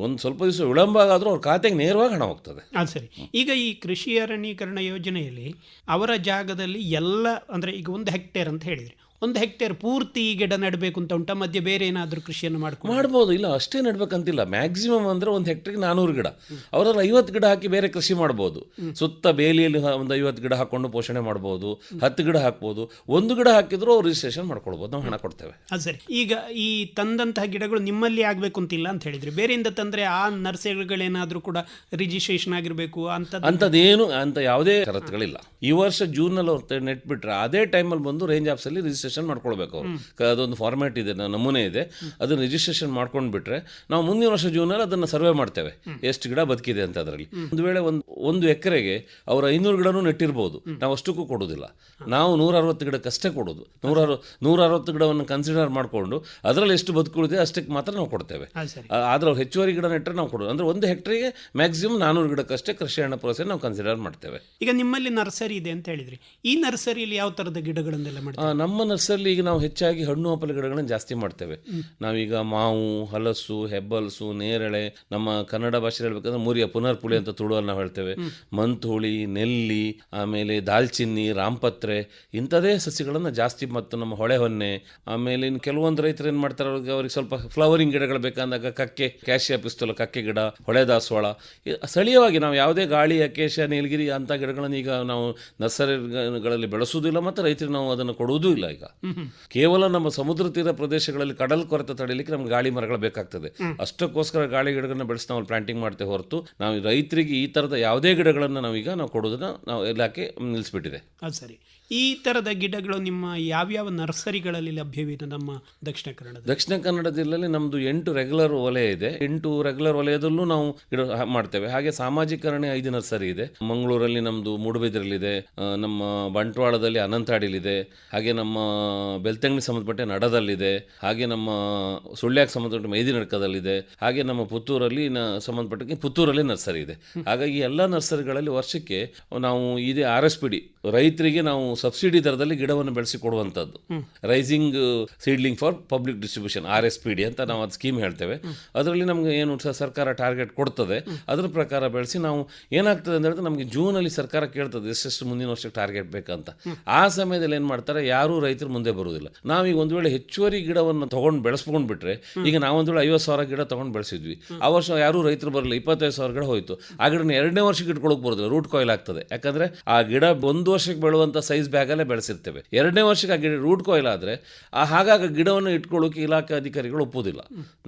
B: ಒಂದು ಸ್ವಲ್ಪ ದಿವಸ ವಿಳಂಬ ಆದರೂ ಅವ್ರ ಖಾತೆಗೆ ನೇರವಾಗಿ ಹಣ ಹೋಗ್ತದೆ.
A: ಸರಿ. ಈಗ ಈ ಕೃಷಿ ಅರಣ್ಯೀಕರಣ ಯೋಜನೆಯಲ್ಲಿ ಅವರ ಜಾಗದಲ್ಲಿ ಎಲ್ಲ ಅಂದರೆ ಈಗ 1 ಹೆಕ್ಟೇರ್ ಅಂತ ಹೇಳಿದರೆ 1 ಹೆಕ್ಟೇರ್ ಪೂರ್ತಿ ಗಿಡ ನೆಡಬೇಕು ಅಂತ ಉಂಟಾ? ಮಧ್ಯೆ ಬೇರೆ ಏನಾದರೂ ಕೃಷಿಯನ್ನು
B: ಮಾಡ್ಬೋದು. ಇಲ್ಲ, ಅಷ್ಟೇ ನೆಡ್ಬೇಕಂತಿಲ್ಲ. ಮ್ಯಾಕ್ಸಿಮಮ್ ಅಂದರೆ 1 ಹೆಕ್ಟೇರ್ಗೆ 400 ಗಿಡ. ಅವರಲ್ಲಿ 50 ಗಿಡ ಹಾಕಿ ಬೇರೆ ಕೃಷಿ ಮಾಡ್ಬೋದು. ಸುತ್ತ ಬೇಲಿಯಲ್ಲಿ ಒಂದು 50 ಗಿಡ ಹಾಕೊಂಡು ಪೋಷಣೆ ಮಾಡ್ಬೋದು. 10 ಗಿಡ ಹಾಕ್ಬೋದು. 1 ಗಿಡ ಹಾಕಿದ್ರು ಅವ್ರು ರಿಜಿಸ್ಟ್ರೇಷನ್ ಮಾಡ್ಕೊಳ್ಬೋದು, ನಾವು ಹಣ ಕೊಡ್ತೇವೆ.
A: ಸರಿ. ಈಗ ಈ ತಂದಂತಹ ಗಿಡಗಳು ನಿಮ್ಮಲ್ಲಿ ಆಗಬೇಕು ಅಂತಿಲ್ಲ ಅಂತ ಹೇಳಿದ್ರಿ. ಬೇರೆಯಿಂದ ತಂದರೆ ಆ ನರ್ಸರಿಗಳೇನಾದರೂ ಕೂಡ ರಿಜಿಸ್ಟ್ರೇಷನ್ ಆಗಿರಬೇಕು
B: ಅಂಥದ್ದೇನು ಅಂತ ಯಾವುದೇ ಷರತ್ತುಗಳಿಲ್ಲ. ಈ ವರ್ಷ ಜೂನಲ್ಲಿ ಅವ್ರು ನೆಟ್ಬಿಟ್ರೆ ಅದೇ ಟೈಮಲ್ಲಿ ಬಂದು ರೇಂಜ್ ಆಫೀಸಲ್ಲಿ ರಿಜಿಸ್ಟ್ರೇಷನ್ ಮಾಡ್ಕೊಳ್ಬೇಕು. ಅವರು ಅದೊಂದು ಫಾರ್ಮ್ಯಾಟ್ ಇದೆ, ನಮೂನೆ ಇದೆ, ಅದನ್ನು ರಿಜಿಸ್ಟ್ರೇಷನ್ ಮಾಡ್ಕೊಂಡು ಬಿಟ್ರೆ ನಾವು ಮುಂದಿನ ವರ್ಷ ಜೂನಲ್ಲಿ ಅದನ್ನು ಸರ್ವೆ ಮಾಡ್ತೇವೆ, ಎಷ್ಟು ಗಿಡ ಬದುಕಿದೆ ಅಂತ. ಅದರಲ್ಲಿ ಒಂದು ವೇಳೆ ಒಂದು ಎಕರೆಗೆ ಅವರು 500 ಗಿಡನೂ ನೆಟ್ಟಿರ್ಬೋದು, ನಾವು ಅಷ್ಟಕ್ಕೂ ಕೊಡೋದಿಲ್ಲ. ನಾವು 160 ಗಿಡಕ್ಕಷ್ಟೇ ಕೊಡೋದು. 160 ಗಿಡವನ್ನು ಕನ್ಸಿಡರ್ ಮಾಡಿಕೊಂಡು ಅದರಲ್ಲಿ ಎಷ್ಟು ಬದುಕುಳಿದೆ ಅಷ್ಟಕ್ಕೆ ಮಾತ್ರ ನಾವು ಕೊಡ್ತೇವೆ. ಆದ್ರೆ ಅವ್ರು ಹೆಚ್ಚುವರಿ ಗಿಡ ನೆಟ್ಟರೆ ನಾವು ಕೊಡೋದು. ಅಂದರೆ 1 ಹೆಕ್ಟೇರ್ಗೆ ಮ್ಯಾಕ್ಸಿಮಮ್ 400 ಗಿಡಕ್ಕಷ್ಟೇ ಕೃಷಿ ಅರಣ್ಯ ಪ್ರೋತ್ಸಾಹ ನಾವು ಕನ್ಸಿಡರ್ ಮಾಡ್ತೇವೆ.
A: ಈಗ ನಿಮ್ಮಲ್ಲಿ ನರ್ಸರಿ ಇದೆ ಅಂತ ಹೇಳಿದ್ರಿ, ಈ ನರ್ಸರಿಯಲ್ಲಿ ಯಾವ ಥರದ ಗಿಡಗಳನ್ನೆಲ್ಲ ಮಾಡ್ತೀವಿ?
B: ನಮ್ಮ ನರ್ಸರಿಲಿ ಈಗ ನಾವು ಹೆಚ್ಚಾಗಿ ಹಣ್ಣು ಹಂಪಲ ಗಿಡಗಳನ್ನು ಜಾಸ್ತಿ ಮಾಡ್ತೇವೆ. ನಾವೀಗ ಮಾವು, ಹಲಸು, ಹೆಬ್ಬಲಸು, ನೇರಳೆ, ನಮ್ಮ ಕನ್ನಡ ಭಾಷೆಯಲ್ಲಿ ಹೇಳ್ಬೇಕಂದ್ರೆ ಮುರಿಯ, ಪುನರ್ಪುಳಿ ಅಂತ ತುಳುವಲ್ಲಿ ನಾವು ಹೇಳ್ತೇವೆ, ಮಂತುಳಿ, ನೆಲ್ಲಿ, ಆಮೇಲೆ ದಾಲ್ಚಿನ್ನಿ, ರಾಮಪತ್ರೆ, ಇಂಥದೇ ಸಸಿಗಳನ್ನು ಜಾಸ್ತಿ. ಮತ್ತು ನಮ್ಮ ಹೊಳೆ ಹೊನ್ನೆ, ಆಮೇಲೆ ಇನ್ನು ಕೆಲವೊಂದು ರೈತರು ಏನು ಮಾಡ್ತಾರೆ, ಅವ್ರಿಗೆ ಸ್ವಲ್ಪ ಫ್ಲವರಿಂಗ್ ಗಿಡಗಳು ಬೇಕಂದಾಗ ಕಕ್ಕೆ, ಕ್ಯಾಶಿಯಾ ಪಿಸ್ತೂಲ, ಕಕ್ಕೆ ಗಿಡ, ಹೊಳೆ ದಾಸವಾಳ, ಸ್ಥಳೀಯವಾಗಿ ನಾವು ಯಾವುದೇ ಗಾಳಿ, ಅಕೇಶ, ನೀಲಗಿರಿ ಅಂಥ ಗಿಡಗಳನ್ನು ಈಗ ನಾವು ನರ್ಸರಿಗಳಲ್ಲಿ ಬೆಳೆಸುವುದಿಲ್ಲ ಮತ್ತು ರೈತರಿಗೆ ನಾವು ಅದನ್ನು ಕೊಡುವುದೂ ಇಲ್ಲ. ಈಗ ಕೇವಲ ನಮ್ಮ ಸಮುದ್ರ ತೀರ ಪ್ರದೇಶಗಳಲ್ಲಿ ಕಡಲ್ ಕೊರತೆ ತಡೆಯಲಿಕ್ಕೆ ನಮ್ಗೆ ಗಾಳಿ ಮರಗಳು ಬೇಕಾಗ್ತದೆ. ಅಷ್ಟಕ್ಕೋಸ್ಕರ ಗಾಳಿ ಗಿಡಗಳನ್ನ ಬೆಳೆಸಿ ನಾವು ಪ್ಲಾಂಟಿಂಗ್ ಮಾಡ್ತೇವೆ ಹೊರತು ನಾವು ರೈತರಿಗೆ ಈ ಥರದ ಯಾವುದೇ ಗಿಡಗಳನ್ನು ನಾವು ಕೊಡೋದನ್ನ ನಾವು ಇಲಾಖೆ ನಿಲ್ಲಿಸ್ಬಿಟ್ಟಿದೆ.
A: ಸರಿ. ಈ ಥರದ ಗಿಡಗಳು ನಿಮ್ಮ ಯಾವ್ಯಾವ ನರ್ಸರಿಗಳಲ್ಲಿ ಲಭ್ಯವಿದೆ ನಮ್ಮ ದಕ್ಷಿಣ ಕನ್ನಡ ಜಿಲ್ಲೆಯಲ್ಲಿ?
B: ನಮ್ಮದು 8 ರೆಗ್ಯುಲರ್ ವಲಯ ಇದೆ. 8 ರೆಗ್ಯುಲರ್ ವಲಯದಲ್ಲೂ ನಾವು ಗಿಡ ಮಾಡ್ತೇವೆ. ಹಾಗೆ ಸಾಮಾಜಿಕ ಅರಣ್ಯ 5 ನರ್ಸರಿ ಇದೆ. ಮಂಗಳೂರಲ್ಲಿ ನಮ್ಮದು ಮೂಡುಬಿದಿರಲ್ಲಿದೆ, ನಮ್ಮ ಬಂಟ್ವಾಳದಲ್ಲಿ ಅನಂತಾಡಿಲಿದೆ, ಹಾಗೆ ನಮ್ಮ ಬೆಳ್ತಂಗಡಿ ಸಂಬಂಧಪಟ್ಟ ನಡದಲ್ಲಿದೆ, ಹಾಗೆ ನಮ್ಮ ಸುಳ್ಯಕ್ಕೆ ಸಂಬಂಧಪಟ್ಟ ಮೈದಿ ನಡ್ಕದಲ್ಲಿದೆ, ಹಾಗೆ ನಮ್ಮ ಪುತ್ತೂರಲ್ಲಿ ಸಂಬಂಧಪಟ್ಟ ಪುತ್ತೂರಲ್ಲಿ ನರ್ಸರಿ ಇದೆ. ಹಾಗಾಗಿ ಎಲ್ಲ ನರ್ಸರಿಗಳಲ್ಲಿ ವರ್ಷಕ್ಕೆ ನಾವು ಇದೇ RSPD ರೈತರಿಗೆ ನಾವು ಸಬ್ಸಿಡಿ ದರದಲ್ಲಿ ಗಿಡವನ್ನು ಬೆಳೆಸಿ ಕೊಡುವಂಥದ್ದು, raising seedling for public distribution, RSPD ಅಂತ ನಾವು ಅದು ಸ್ಕೀಮ್ ಹೇಳ್ತೇವೆ. ಅದರಲ್ಲಿ ನಮಗೆ ಏನು ಸರ್ಕಾರ ಟಾರ್ಗೆಟ್ ಕೊಡ್ತದೆ ಅದರ ಪ್ರಕಾರ ಬೆಳೆಸಿ ನಾವು ಏನಾಗ್ತದೆ ಅಂತ ಹೇಳಿದ್ರೆ ನಮಗೆ ಜೂನಲ್ಲಿ ಸರ್ಕಾರ ಕೇಳ್ತದೆ ಎಷ್ಟೆಷ್ಟು ಮುಂದಿನ ವರ್ಷಕ್ಕೆ ಟಾರ್ಗೆಟ್ ಬೇಕಂತ. ಆ ಸಮಯದಲ್ಲಿ ಏನು ಮಾಡ್ತಾರೆ, ಯಾರೂ ರೈತರು ಮುಂದೆ ಬರುವುದಿಲ್ಲ. ನಾವೀಗ ಒಂದು ವೇಳೆ ಹೆಚ್ಚುವರಿ ಗಿಡವನ್ನು ತೊಗೊಂಡು ಬೆಳೆಸ್ಕೊಂಡು ಬಿಟ್ರೆ, ಈಗ ನಾವೊಂದು ವೇಳೆ 50,000 ಗಿಡ ತೊಗೊಂಡು ಬೆಳೆಸಿದ್ವಿ, ಆ ವರ್ಷ ಯಾರೂ ರೈತರು ಬರಲಿಲ್ಲ, 25,000 ಗಿಡ ಹೋಯಿತು. ಆ ಗಿಡನ 2ನೇ ವರ್ಷಕ್ಕೆ ಇಟ್ಕೊಳ್ಳೋಕೆ ಬರೋದಿಲ್ಲ, ರೂಟ್ ಕಾಯಿಲ್ ಆಗ್ತದೆ. ಯಾಕಂದರೆ ಆ ಗಿಡ 1 ವರ್ಷಕ್ಕೆ ಬೆಳುವಂಥ ಸೈಜ್ ಬ್ಯಾಗಲ್ಲೇ ಬೆಳೆಸಿರ್ತೇವೆ. 2ನೇ ವರ್ಷಕ್ಕೆ ಆ ಗಿಡ ರೂಟ್ ಕಾಯಿಲ್ ಆದರೆ ಹಾಗಾಗಿ ಗಿಡವನ್ನು ಇಟ್ಕೊಳ್ಳೋಕೆ ಇಲಾಖೆ ಅಧಿಕಾರಿಗಳು ಒಪ್ಪೋದಿಲ್ಲ.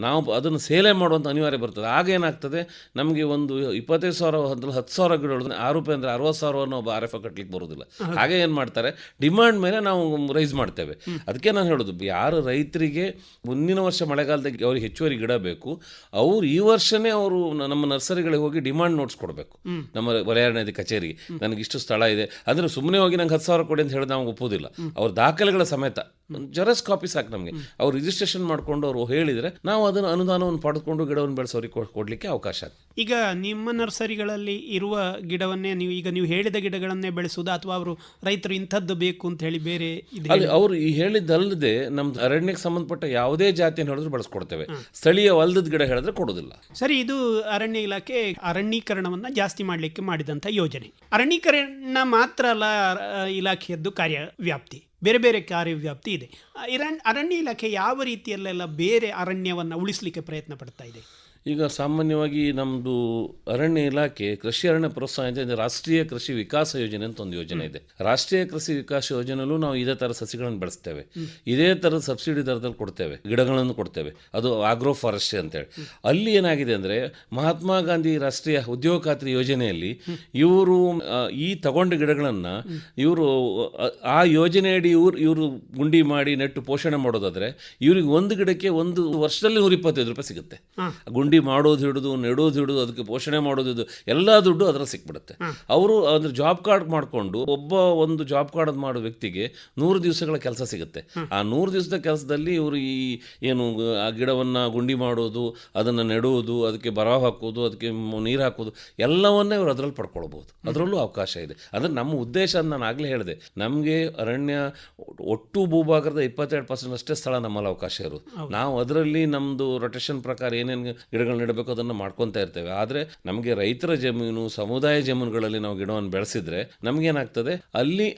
B: ನಾವು ಅದನ್ನು ಸೇಲೆ ಮಾಡುವಂಥ ಅನಿವಾರ್ಯ ಬರ್ತದೆ. ಆಗ ಏನಾಗ್ತದೆ, ನಮಗೆ ಒಂದು 25,000 10,000 ಗಿಡಗಳು 6 ರೂಪಾಯಿ ಅಂದರೆ 60,000 ಒಬ್ಬ RFI ಕಟ್ಟಲಿಕ್ಕೆ ಬರೋದಿಲ್ಲ. ಹಾಗೆ ಏನು ಮಾಡ್ತಾರೆ, ಡಿಮಾಂಡ್ ಮೇಲೆ ನಾವು ರೈಸ್ ಮಾಡ್ತೇವೆ. ಅದಕ್ಕೆ ನಾನು ಹೇಳೋದು, ಯಾರು ರೈತರಿಗೆ ಮುಂದಿನ ವರ್ಷ ಮಳೆಗಾಲದಲ್ಲಿ ಅವ್ರಿಗೆ ಹೆಚ್ಚುವರಿ ಗಿಡ ಬೇಕು, ಅವರು ಈ ವರ್ಷನೇ ಅವರು ನಮ್ಮ ನರ್ಸರಿಗಳಿಗೆ ಹೋಗಿ ಡಿಮಾಂಡ್ ನೋಟ್ಸ್ ಕೊಡಬೇಕು ನಮ್ಮ ವಲಯಾರಣ್ಯ ಕಚೇರಿಗೆ. ನನಗಿಷ್ಟು ಸ್ಥಳ ಇದೆ ಅಂದರೆ ಸುಮ್ಮನೆ ಹೋಗಿ ನಂಗೆ 10,000 ಕೊಡಿ ಅಂತ ಹೇಳಿದ್ರೆ ನಾವು ಒಪ್ಪೋದಿಲ್ಲ. ಅವ್ರ ದಾಖಲೆಗಳ ಸಮೇತ ಜೆರಾಕ್ಸ್ ಕಾಪಿ ಸಾಕು ನಮಗೆ. ಅವ್ರು ರಿಜಿಸ್ಟ್ರೇಷನ್ ಮಾಡಿಕೊಂಡು ಅವರು ಹೇಳಿದರೆ ನಾವು ಅದನ್ನು ಅನುದಾನವನ್ನು ಪಡೆದುಕೊಂಡು ಗಿಡವನ್ನು ಬೆಳೆಸೋರಿಗೆ ಕೊಡಲಿಕ್ಕೆ ಅವಕಾಶ ಆಗ್ತದೆ.
A: ಈಗ ನಿಮ್ಮ ನರ್ಸರಿಗಳಲ್ಲಿ ಇರುವ ಗಿಡವನ್ನೇ ನೀವು ಹೇಳಿದ ಗಿಡಗಳನ್ನೇ ಬೆಳೆಸುವುದು, ಅಥವಾ ಅವರು ರೈತರು ಇಂಥದ್ದು ಬೇಕು ಅಂತ ಹೇಳಿ ಬೇರೆ
B: ಅಲ್ಲಿ ಅವರು ಈ ಹೇಳಿದ್ದಲ್ಲದೆ ನಮ್ದು ಅರಣ್ಯಕ್ಕೆ ಸಂಬಂಧಪಟ್ಟ ಯಾವುದೇ ಜಾತಿಯನ್ನು ಹೇಳಿದ್ರು ಬಳಸ್ಕೊಡ್ತೇವೆ. ಸ್ಥಳೀಯ ಹೊಲದ ಗಿಡ ಹೇಳಿದ್ರೆ ಕೊಡೋದಿಲ್ಲ.
A: ಸರಿ, ಇದು ಅರಣ್ಯ ಇಲಾಖೆ ಅರಣ್ಯೀಕರಣವನ್ನು ಜಾಸ್ತಿ ಮಾಡಲಿಕ್ಕೆ ಮಾಡಿದಂಥ ಯೋಜನೆ. ಅರಣ್ಯೀಕರಣ ಮಾತ್ರ ಅಲ್ಲ ಇಲಾಖೆಯದ್ದು ಕಾರ್ಯವ್ಯಾಪ್ತಿ, ಬೇರೆ ಬೇರೆ ಕಾರ್ಯವ್ಯಾಪ್ತಿ ಇದೆ. ಅರಣ್ಯ ಇಲಾಖೆ ಯಾವ ರೀತಿಯಲ್ಲೆಲ್ಲ ಬೇರೆ ಅರಣ್ಯವನ್ನು ಉಳಿಸಲಿಕ್ಕೆ ಪ್ರಯತ್ನ ಪಡ್ತಾ ಇದೆ?
B: ಈಗ ಸಾಮಾನ್ಯವಾಗಿ ನಮ್ಮದು ಅರಣ್ಯ ಇಲಾಖೆ ಕೃಷಿ ಅರಣ್ಯ ಪ್ರೋತ್ಸಾಹ ಯೋಜನೆ, ರಾಷ್ಟ್ರೀಯ ಕೃಷಿ ವಿಕಾಸ ಯೋಜನೆ ಅಂತ ಒಂದು ಯೋಜನೆ ಇದೆ. ರಾಷ್ಟ್ರೀಯ ಕೃಷಿ ವಿಕಾಸ ಯೋಜನೆಯಲ್ಲೂ ನಾವು ಇದೇ ಥರ ಸಸಿಗಳನ್ನು ಬೆಳೆಸ್ತೇವೆ, ಇದೇ ಥರದ ಸಬ್ಸಿಡಿ ದರದಲ್ಲಿ ಕೊಡ್ತೇವೆ, ಗಿಡಗಳನ್ನು ಕೊಡ್ತೇವೆ. ಅದು ಆಗ್ರೋ ಫಾರೆಸ್ಟ್ರಿ ಅಂತೇಳಿ. ಅಲ್ಲಿ ಏನಾಗಿದೆ ಅಂದರೆ ಮಹಾತ್ಮ ಗಾಂಧಿ ರಾಷ್ಟ್ರೀಯ ಉದ್ಯೋಗ ಖಾತ್ರಿ ಯೋಜನೆಯಲ್ಲಿ ಇವರು ಈ ತಗೊಂಡ ಗಿಡಗಳನ್ನು ಇವರು ಆ ಯೋಜನೆಯಡಿ ಇವರು ಗುಂಡಿ ಮಾಡಿ ನೆಟ್ಟು ಪೋಷಣೆ ಮಾಡೋದಾದರೆ ಇವ್ರಿಗೆ ಒಂದು ಗಿಡಕ್ಕೆ ಒಂದು ವರ್ಷದಲ್ಲಿ 125 ರೂಪಾಯಿ ಸಿಗುತ್ತೆ. ಗುಂಡಿ ಮಾಡೋದು ಹಿಡಿದು ನೆಡೋದು ಹಿಡಿದು ಅದಕ್ಕೆ ಪೋಷಣೆ ಮಾಡೋದು ಎಲ್ಲ ದುಡ್ಡು ಅದರ ಸಿಕ್ಬಿಡುತ್ತೆ. ಅವರು ಅಂದ್ರೆ ಜಾಬ್ ಕಾರ್ಡ್ ಮಾಡಿಕೊಂಡು ಒಂದು ಜಾಬ್ ಕಾರ್ಡ್ ಮಾಡೋ ವ್ಯಕ್ತಿಗೆ 100 ದಿವಸಗಳ ಕೆಲಸ ಸಿಗುತ್ತೆ. ಆ 100 ದಿವಸದ ಕೆಲಸದಲ್ಲಿ ಇವರು ಈ ಏನು ಆ ಗಿಡವನ್ನು ಗುಂಡಿ ಮಾಡೋದು, ಅದನ್ನು ನೆಡೋದು, ಅದಕ್ಕೆ ಬರ ಹಾಕೋದು, ಅದಕ್ಕೆ ನೀರು ಹಾಕೋದು ಎಲ್ಲವನ್ನೇ ಇವರು ಅದರಲ್ಲಿ ಪಡ್ಕೊಳ್ಬೋದು. ಅದರಲ್ಲೂ ಅವಕಾಶ ಇದೆ. ಅಂದರೆ ನಮ್ಮ ಉದ್ದೇಶ ಅಂತ ನಾನು ಆಗಲೇ ಹೇಳಿದೆ, ನಮಗೆ ಅರಣ್ಯ ಒಟ್ಟು ಭೂಭಾಗದ 22% ಅಷ್ಟೇ ಸ್ಥಳ ನಮ್ಮಲ್ಲಿ ಅವಕಾಶ ಇರೋದು. ನಾವು ಅದರಲ್ಲಿ ನಮ್ಮದು ರೊಟೇಷನ್ ಪ್ರಕಾರ ಏನೇನು ಗಿಡಗಳು ನೆಡಬೇಕು ಅದನ್ನು ಮಾಡ್ಕೊತಾ ಇರ್ತೇವೆ. ಆದರೆ ನಮಗೆ ರೈತರ ಜಮೀನು, ಸಮುದಾಯ ಜಮೀನುಗಳಲ್ಲಿ ನಾವು ಗಿಡವನ್ನು ಬೆಳೆಸಿದ್ರೆ ನಮಗೇನಾಗ್ತದೆ, ಅಲ್ಲಿ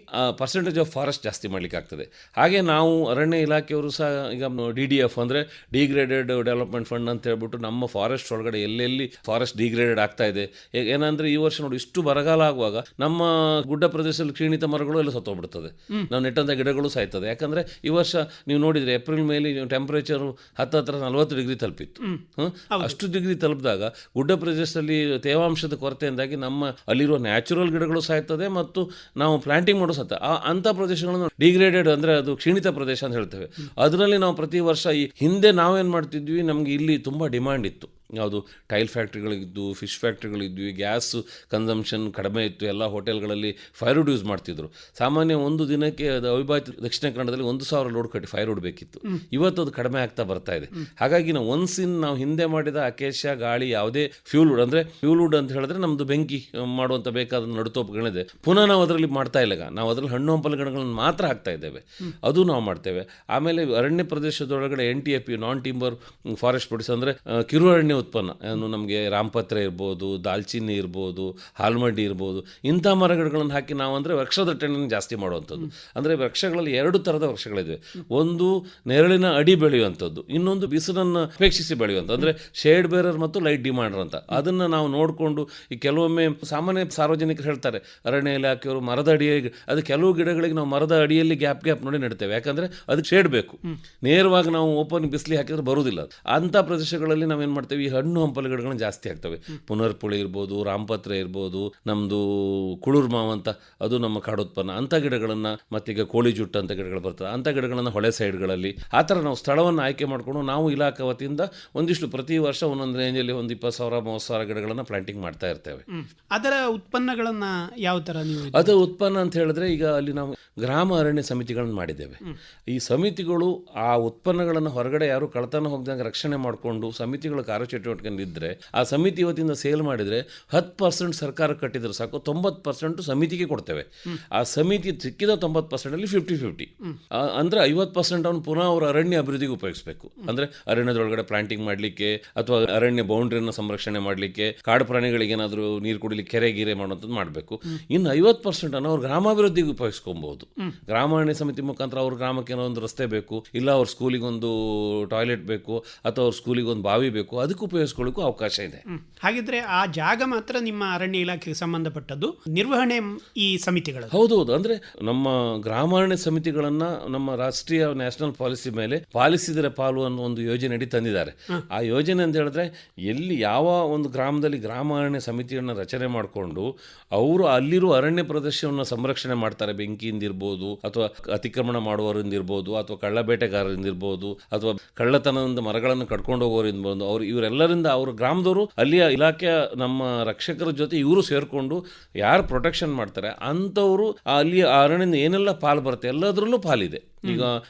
B: ಪರ್ಸೆಂಟೇಜ್ ಆಫ್ ಫಾರೆಸ್ಟ್ ಜಾಸ್ತಿ ಮಾಡಲಿಕ್ಕೆ ಆಗ್ತದೆ. ಹಾಗೆ ನಾವು ಅರಣ್ಯ ಇಲಾಖೆಯವರು ಸಹ ಈಗ DDF ಅಂದರೆ ಡಿಗ್ರೇಡೆಡ್ ಡೆವಲಪ್ಮೆಂಟ್ ಫಂಡ್ ಅಂತ ಹೇಳ್ಬಿಟ್ಟು ನಮ್ಮ ಫಾರೆಸ್ಟ್ ಒಳಗಡೆ ಎಲ್ಲೆಲ್ಲಿ ಫಾರೆಸ್ಟ್ ಡಿಗ್ರೇಡೆಡ್ ಆಗ್ತಾ ಇದೆ, ಏನಂದರೆ ಈ ವರ್ಷ ನೋಡಿ ಇಷ್ಟು ಬರಗಾಲ ಆಗುವಾಗ ನಮ್ಮ ಗುಡ್ಡ ಪ್ರದೇಶದಲ್ಲಿ ಕ್ಷೀಣಿತ ಮರಗಳು ಎಲ್ಲ ಸತ್ತೋಗ್ಬಿಡ್ತದೆ, ನಾವು ನೆಟ್ಟಂಥ ಗಿಡಗಳು ಸಾಯ್ತದೆ. ಯಾಕಂದರೆ ಈ ವರ್ಷ ನೀವು ನೋಡಿದರೆ ಏಪ್ರಿಲ್ ಮೇಲೆ ಟೆಂಪ್ರೇಚರು 40 ಡಿಗ್ರಿ ತಲುಪಿತ್ತು. ಅಷ್ಟು ಡಿಗ್ರಿ ತಲುಪಿದಾಗ ಗುಡ್ಡ ಪ್ರದೇಶದಲ್ಲಿ ತೇವಾಂಶದ ಕೊರತೆಯಿಂದಾಗಿ ನಮ್ಮ ಅಲ್ಲಿರುವ ನ್ಯಾಚುರಲ್ ಗಿಡಗಳು ಸಾಯ್ತದೆ ಮತ್ತು ನಾವು ಪ್ಲಾಂಟಿಂಗ್ ಮಾಡೋ ಸತ್ತ ಅಂಥ ಪ್ರದೇಶಗಳನ್ನು ಡಿಗ್ರೇಡೆಡ್ ಅಂದರೆ ಅದು ಕ್ಷೀಣಿತ ಪ್ರದೇಶ ಅಂತ ಹೇಳ್ತೇವೆ. ಅದರಲ್ಲಿ ನಾವು ಪ್ರತಿ ವರ್ಷ ಈ ಹಿಂದೆ ನಾವೇನು ಮಾಡ್ತಿದ್ವಿ, ನಮಗೆ ಇಲ್ಲಿ ತುಂಬ ಡಿಮ್ಯಾಂಡ್ ಇತ್ತು. ಯಾವುದು ಟೈಲ್ ಫ್ಯಾಕ್ಟ್ರಿಗಳಿದ್ದು, ಫಿಶ್ ಫ್ಯಾಕ್ಟ್ರಿಗಳಿದ್ವಿ, ಗ್ಯಾಸ್ ಕನ್ಸಂಪ್ಷನ್ ಕಡಿಮೆ ಇತ್ತು, ಎಲ್ಲ ಹೋಟೆಲ್ಗಳಲ್ಲಿ ಫೈರ್ವುಡ್ ಯೂಸ್ ಮಾಡ್ತಿದ್ರು. ಸಾಮಾನ್ಯ ಒಂದು ದಿನಕ್ಕೆ ಅದು ಅವಿಭಾಜ್ಯ ದಕ್ಷಿಣ ಕನ್ನಡದಲ್ಲಿ 1000 ಲೋಡ್ ಕಟ್ಟಿ ಫೈರ್ವುಡ್ ಬೇಕಿತ್ತು. ಇವತ್ತು ಅದು ಕಡಿಮೆ ಆಗ್ತಾ ಬರ್ತಾ ಇದೆ. ಹಾಗಾಗಿ ನಾವು ಹಿಂದೆ ಮಾಡಿದ ಅಕೇಶಿಯಾ, ಗಾಳಿ, ಯಾವುದೇ ಫ್ಯೂಲ್ವುಡ್ ಅಂದರೆ ಫ್ಯೂಲ್ವುಡ್ ಅಂತ ಹೇಳಿದ್ರೆ ನಮ್ಮದು ಬೆಂಕಿ ಮಾಡುವಂಥ ಬೇಕಾದ ನಡುತೋಪುಗಳಿದೆ, ಪುನಃ ನಾವು ಅದರಲ್ಲಿ ಮಾಡ್ತಾ ಇಲ್ಲ. ನಾವು ಅದರಲ್ಲಿ ಹಣ್ಣು ಹಂಪಲು ಗಿಡಗಳನ್ನು ಮಾತ್ರ ಹಾಕ್ತಾ ಇದ್ದೇವೆ, ಅದು ನಾವು ಮಾಡ್ತೇವೆ. ಆಮೇಲೆ ಅರಣ್ಯ ಪ್ರದೇಶದೊಳಗಡೆ NTFP ನಾನ್ ಟಿಂಬರ್ ಫಾರೆಸ್ಟ್ ಪ್ರೊಡ್ಯೂಸ್ ಅಂದರೆ ಕಿರು ಅರಣ್ಯ ಉತ್ಪನ್ನ, ನಮಗೆ ರಾಮಪತ್ರೆ ಇರ್ಬೋದು, ದಾಲ್ಚಿನ್ನಿ ಇರ್ಬೋದು, ಹಾಲ್ಮಡ್ಡಿ ಇರ್ಬೋದು, ಇಂಥ ಮರಗಿಡಗಳನ್ನು ಹಾಕಿ ನಾವು ಅಂದರೆ ವೃಕ್ಷದ ಟೆಣ್ಣನ್ನು ಜಾಸ್ತಿ ಮಾಡುವಂಥದ್ದು. ಅಂದರೆ ವೃಕ್ಷಗಳಲ್ಲಿ 2 ಥರದ ವೃಕ್ಷಗಳಿವೆ. ಒಂದು ನೆರಳಿನ ಅಡಿ ಬೆಳೆಯುವಂಥದ್ದು, ಇನ್ನೊಂದು ಬಿಸಿಲನ್ನು ಅಪೇಕ್ಷಿಸಿ ಬೆಳೆಯುವಂಥ, ಅಂದರೆ ಶೇಡ್ ಬೇರರ್ ಮತ್ತು ಲೈಟ್ ಡಿಮಾಂಡರ್ ಅಂತ. ಅದನ್ನು ನಾವು ನೋಡಿಕೊಂಡು ಈ ಕೆಲವೊಮ್ಮೆ ಸಾಮಾನ್ಯ ಸಾರ್ವಜನಿಕರು ಹೇಳ್ತಾರೆ ಅರಣ್ಯ ಇಲಾಖೆಯವರು ಮರದ ಅಡಿಯಲ್ಲಿ, ಅದು ಕೆಲವು ಗಿಡಗಳಿಗೆ ನಾವು ಮರದ ಅಡಿಯಲ್ಲಿ ಗ್ಯಾಪ್ ನೋಡಿ ನೆಡ್ತೇವೆ, ಯಾಕಂದರೆ ಅದಕ್ಕೆ ಶೇಡ್ ಬೇಕು. ನೇರವಾಗಿ ನಾವು ಓಪನ್ ಬಿಸಿಲಿ ಹಾಕಿದ್ರೆ ಬರುವುದಿಲ್ಲ. ಅಂಥ ಪ್ರದೇಶಗಳಲ್ಲಿ ನಾವೇನು ಮಾಡ್ತೇವೆ, ಈ ಹಣ್ಣು ಹಂಪಲು ಗಿಡಗಳನ್ನ ಜಾಸ್ತಿ ಆಗ್ತವೆ. ಪುನರ್ಪುಳಿ ಇರ್ಬೋದು, ರಾಮಪತ್ರೆ ಇರ್ಬೋದು, ನಮ್ಮದು ಕುಳುರ್ ಮಾವು ಅಂತ ಅದು ನಮ್ಮ ಕಾಡೋತ್ಪನ್ನ, ಅಂಥ ಗಿಡಗಳನ್ನು, ಮತ್ತೀಗ ಕೋಳಿ ಜುಟ್ಟು ಅಂತ ಗಿಡಗಳು ಬರ್ತವೆ, ಅಂಥ ಗಿಡಗಳನ್ನು ಹೊಳೆ ಸೈಡ್ಗಳಲ್ಲಿ ಆ ಥರ ನಾವು ಸ್ಥಳವನ್ನು ಆಯ್ಕೆ ಮಾಡಿಕೊಂಡು ನಾವು ಇಲಾಖೆ ವತಿಯಿಂದ ಒಂದಿಷ್ಟು ಪ್ರತಿ ವರ್ಷ ಒಂದೊಂದು ರೇಂಜಲ್ಲಿ ಒಂದು 20,000-30,000 ಗಿಡಗಳನ್ನು ಪ್ಲಾಂಟಿಂಗ್ ಮಾಡ್ತಾ ಇರ್ತೇವೆ.
A: ಅದರ ಉತ್ಪನ್ನಗಳನ್ನು ಯಾವ ಥರ ನೀವು?
B: ಅದು ಉತ್ಪನ್ನ ಅಂತ ಹೇಳಿದ್ರೆ ಈಗ ಅಲ್ಲಿ ನಾವು ಗ್ರಾಮ ಅರಣ್ಯ ಸಮಿತಿಗಳನ್ನು ಮಾಡಿದ್ದೇವೆ. ಈ ಸಮಿತಿಗಳು ಆ ಉತ್ಪನ್ನಗಳನ್ನು ಹೊರಗಡೆ ಯಾರು ಕಳ್ತನ ಹೋಗ್ದಂಗೆ ರಕ್ಷಣೆ ಮಾಡಿಕೊಂಡು ಸಮಿತಿಗಳು ಕಾರ್ಯಚಟುವಟಿಕೆಯಲ್ಲಿದ್ದರೆ ಆ ಸಮಿತಿ ಇವತ್ತಿಂದ ಸೇಲ್ ಮಾಡಿದರೆ 10% ಸರ್ಕಾರ ಕಟ್ಟಿದ್ರೆ ಸಾಕು, 90% ಸಮಿತಿಗೆ ಕೊಡ್ತೇವೆ. ಆ ಸಮಿತಿ ಸಿಕ್ಕಿದ 90%ಅಲ್ಲಿ 50-50 ಅಂದರೆ 50% ಅವನು ಪುನಃ ಅವರ ಅರಣ್ಯ ಅಭಿವೃದ್ಧಿಗೆ ಉಪಯೋಗಿಸಬೇಕು. ಅಂದರೆ ಅರಣ್ಯದೊಳಗಡೆ ಪ್ಲಾಂಟಿಂಗ್ ಮಾಡಲಿಕ್ಕೆ ಅಥವಾ ಅರಣ್ಯ ಬೌಂಡ್ರಿಯನ್ನು ಸಂರಕ್ಷಣೆ ಮಾಡಲಿಕ್ಕೆ, ಕಾಡು ಪ್ರಾಣಿಗಳಿಗೆ ಏನಾದರೂ ನೀರು ಕುಡಿಲಿಕ್ಕೆ ಕೆರೆ ಗೀರೆ ಮಾಡುವಂಥದ್ದು ಮಾಡಬೇಕು. ಇನ್ನು 50% ಅವ್ರು ಗ್ರಾಮಾಭಿವೃದ್ಧಿಗೆ ಉಪಯೋಗಿಸ್ಕೊಬಹುದು. ಗ್ರಾಮಾರಣ್ಯ ಸಮಿತಿ ಮುಖಾಂತರ ಅವ್ರ ಗ್ರಾಮಕ್ಕೆ ಏನೋ ಒಂದು ರಸ್ತೆ ಬೇಕು, ಇಲ್ಲ ಅವ್ರ ಸ್ಕೂಲಿಗೆ ಒಂದು ಟಾಯ್ಲೆಟ್ ಬೇಕು, ಅಥವಾ ಅವ್ರ ಸ್ಕೂಲಿಗೆ ಒಂದು ಬಾವಿ ಬೇಕು, ಅದಕ್ಕೆ ಉಪಯೋಗಿಸ್ಕೊಳ್ಳಿಕ್ಕೂ ಅವಕಾಶ ಇದೆ.
A: ಹಾಗಿದ್ರೆ ಆ ಜಾಗ ಮಾತ್ರ ನಿಮ್ಮ ಅರಣ್ಯ ಇಲಾಖೆಗೆ ಸಂಬಂಧಪಟ್ಟದ್ದು, ನಿರ್ವಹಣೆ ಈ ಸಮಿತಿಗಳು?
B: ಹೌದೌದು. ಅಂದರೆ ನಮ್ಮ ಗ್ರಾಮಾರಣ್ಯ ಸಮಿತಿಗಳನ್ನು ನಮ್ಮ ರಾಷ್ಟ್ರೀಯ ನ್ಯಾಷನಲ್ ಪಾಲಿಸಿ ಮೇಲೆ ಪಾಲಿಸಿದರೆ ಪಾಲು ಅನ್ನೋ ಒಂದು ಯೋಜನೆ ಅಡಿ ತಂದಿದ್ದಾರೆ. ಆ ಯೋಜನೆ ಅಂತ ಹೇಳಿದ್ರೆ ಎಲ್ಲಿ ಯಾವ ಒಂದು ಗ್ರಾಮದಲ್ಲಿ ಗ್ರಾಮಾರಣ್ಯ ಸಮಿತಿಯನ್ನು ರಚನೆ ಮಾಡಿಕೊಂಡು ಅವರು ಅಲ್ಲಿರುವ ಅರಣ್ಯ ಪ್ರದೇಶವನ್ನು ಸಂರಕ್ಷಣೆ ಮಾಡ್ತಾರೆ. ಬೆಂಕಿಯಿಂದಿರ್ಬೋದು, ಅಥವಾ ಅತಿಕ್ರಮಣ ಮಾಡುವವರಿಂದಿರ್ಬೋದು, ಅಥವಾ ಕಳ್ಳ ಬೇಟೆಗಾರರಿಂದಿರ್ಬೋದು, ಅಥವಾ ಕಳ್ಳತನದಿಂದ ಮರಗಳನ್ನು ಕಡ್ಕೊಂಡು ಹೋಗೋರಿಂದಿರ್ಬೋದು, ಅವರು ಇವರೆಲ್ಲರಿಂದ ಅವ್ರ ಗ್ರಾಮದವರು ಅಲ್ಲಿಯ ಇಲಾಖೆಯ ನಮ್ಮ ರಕ್ಷಕರ ಜೊತೆ ಇವರು ಸೇರಿಕೊಂಡು ಯಾರು ಪ್ರೊಟೆಕ್ಷನ್ ಮಾಡ್ತಾರೆ ಅಂಥವರು ಅಲ್ಲಿ ಅರಣ್ಯದಿಂದ ಏನೆಲ್ಲ ಪಾಲು ಬರುತ್ತೆ ಎಲ್ಲದರಲ್ಲೂ ಪಾಲಿದೆ. ಈಗ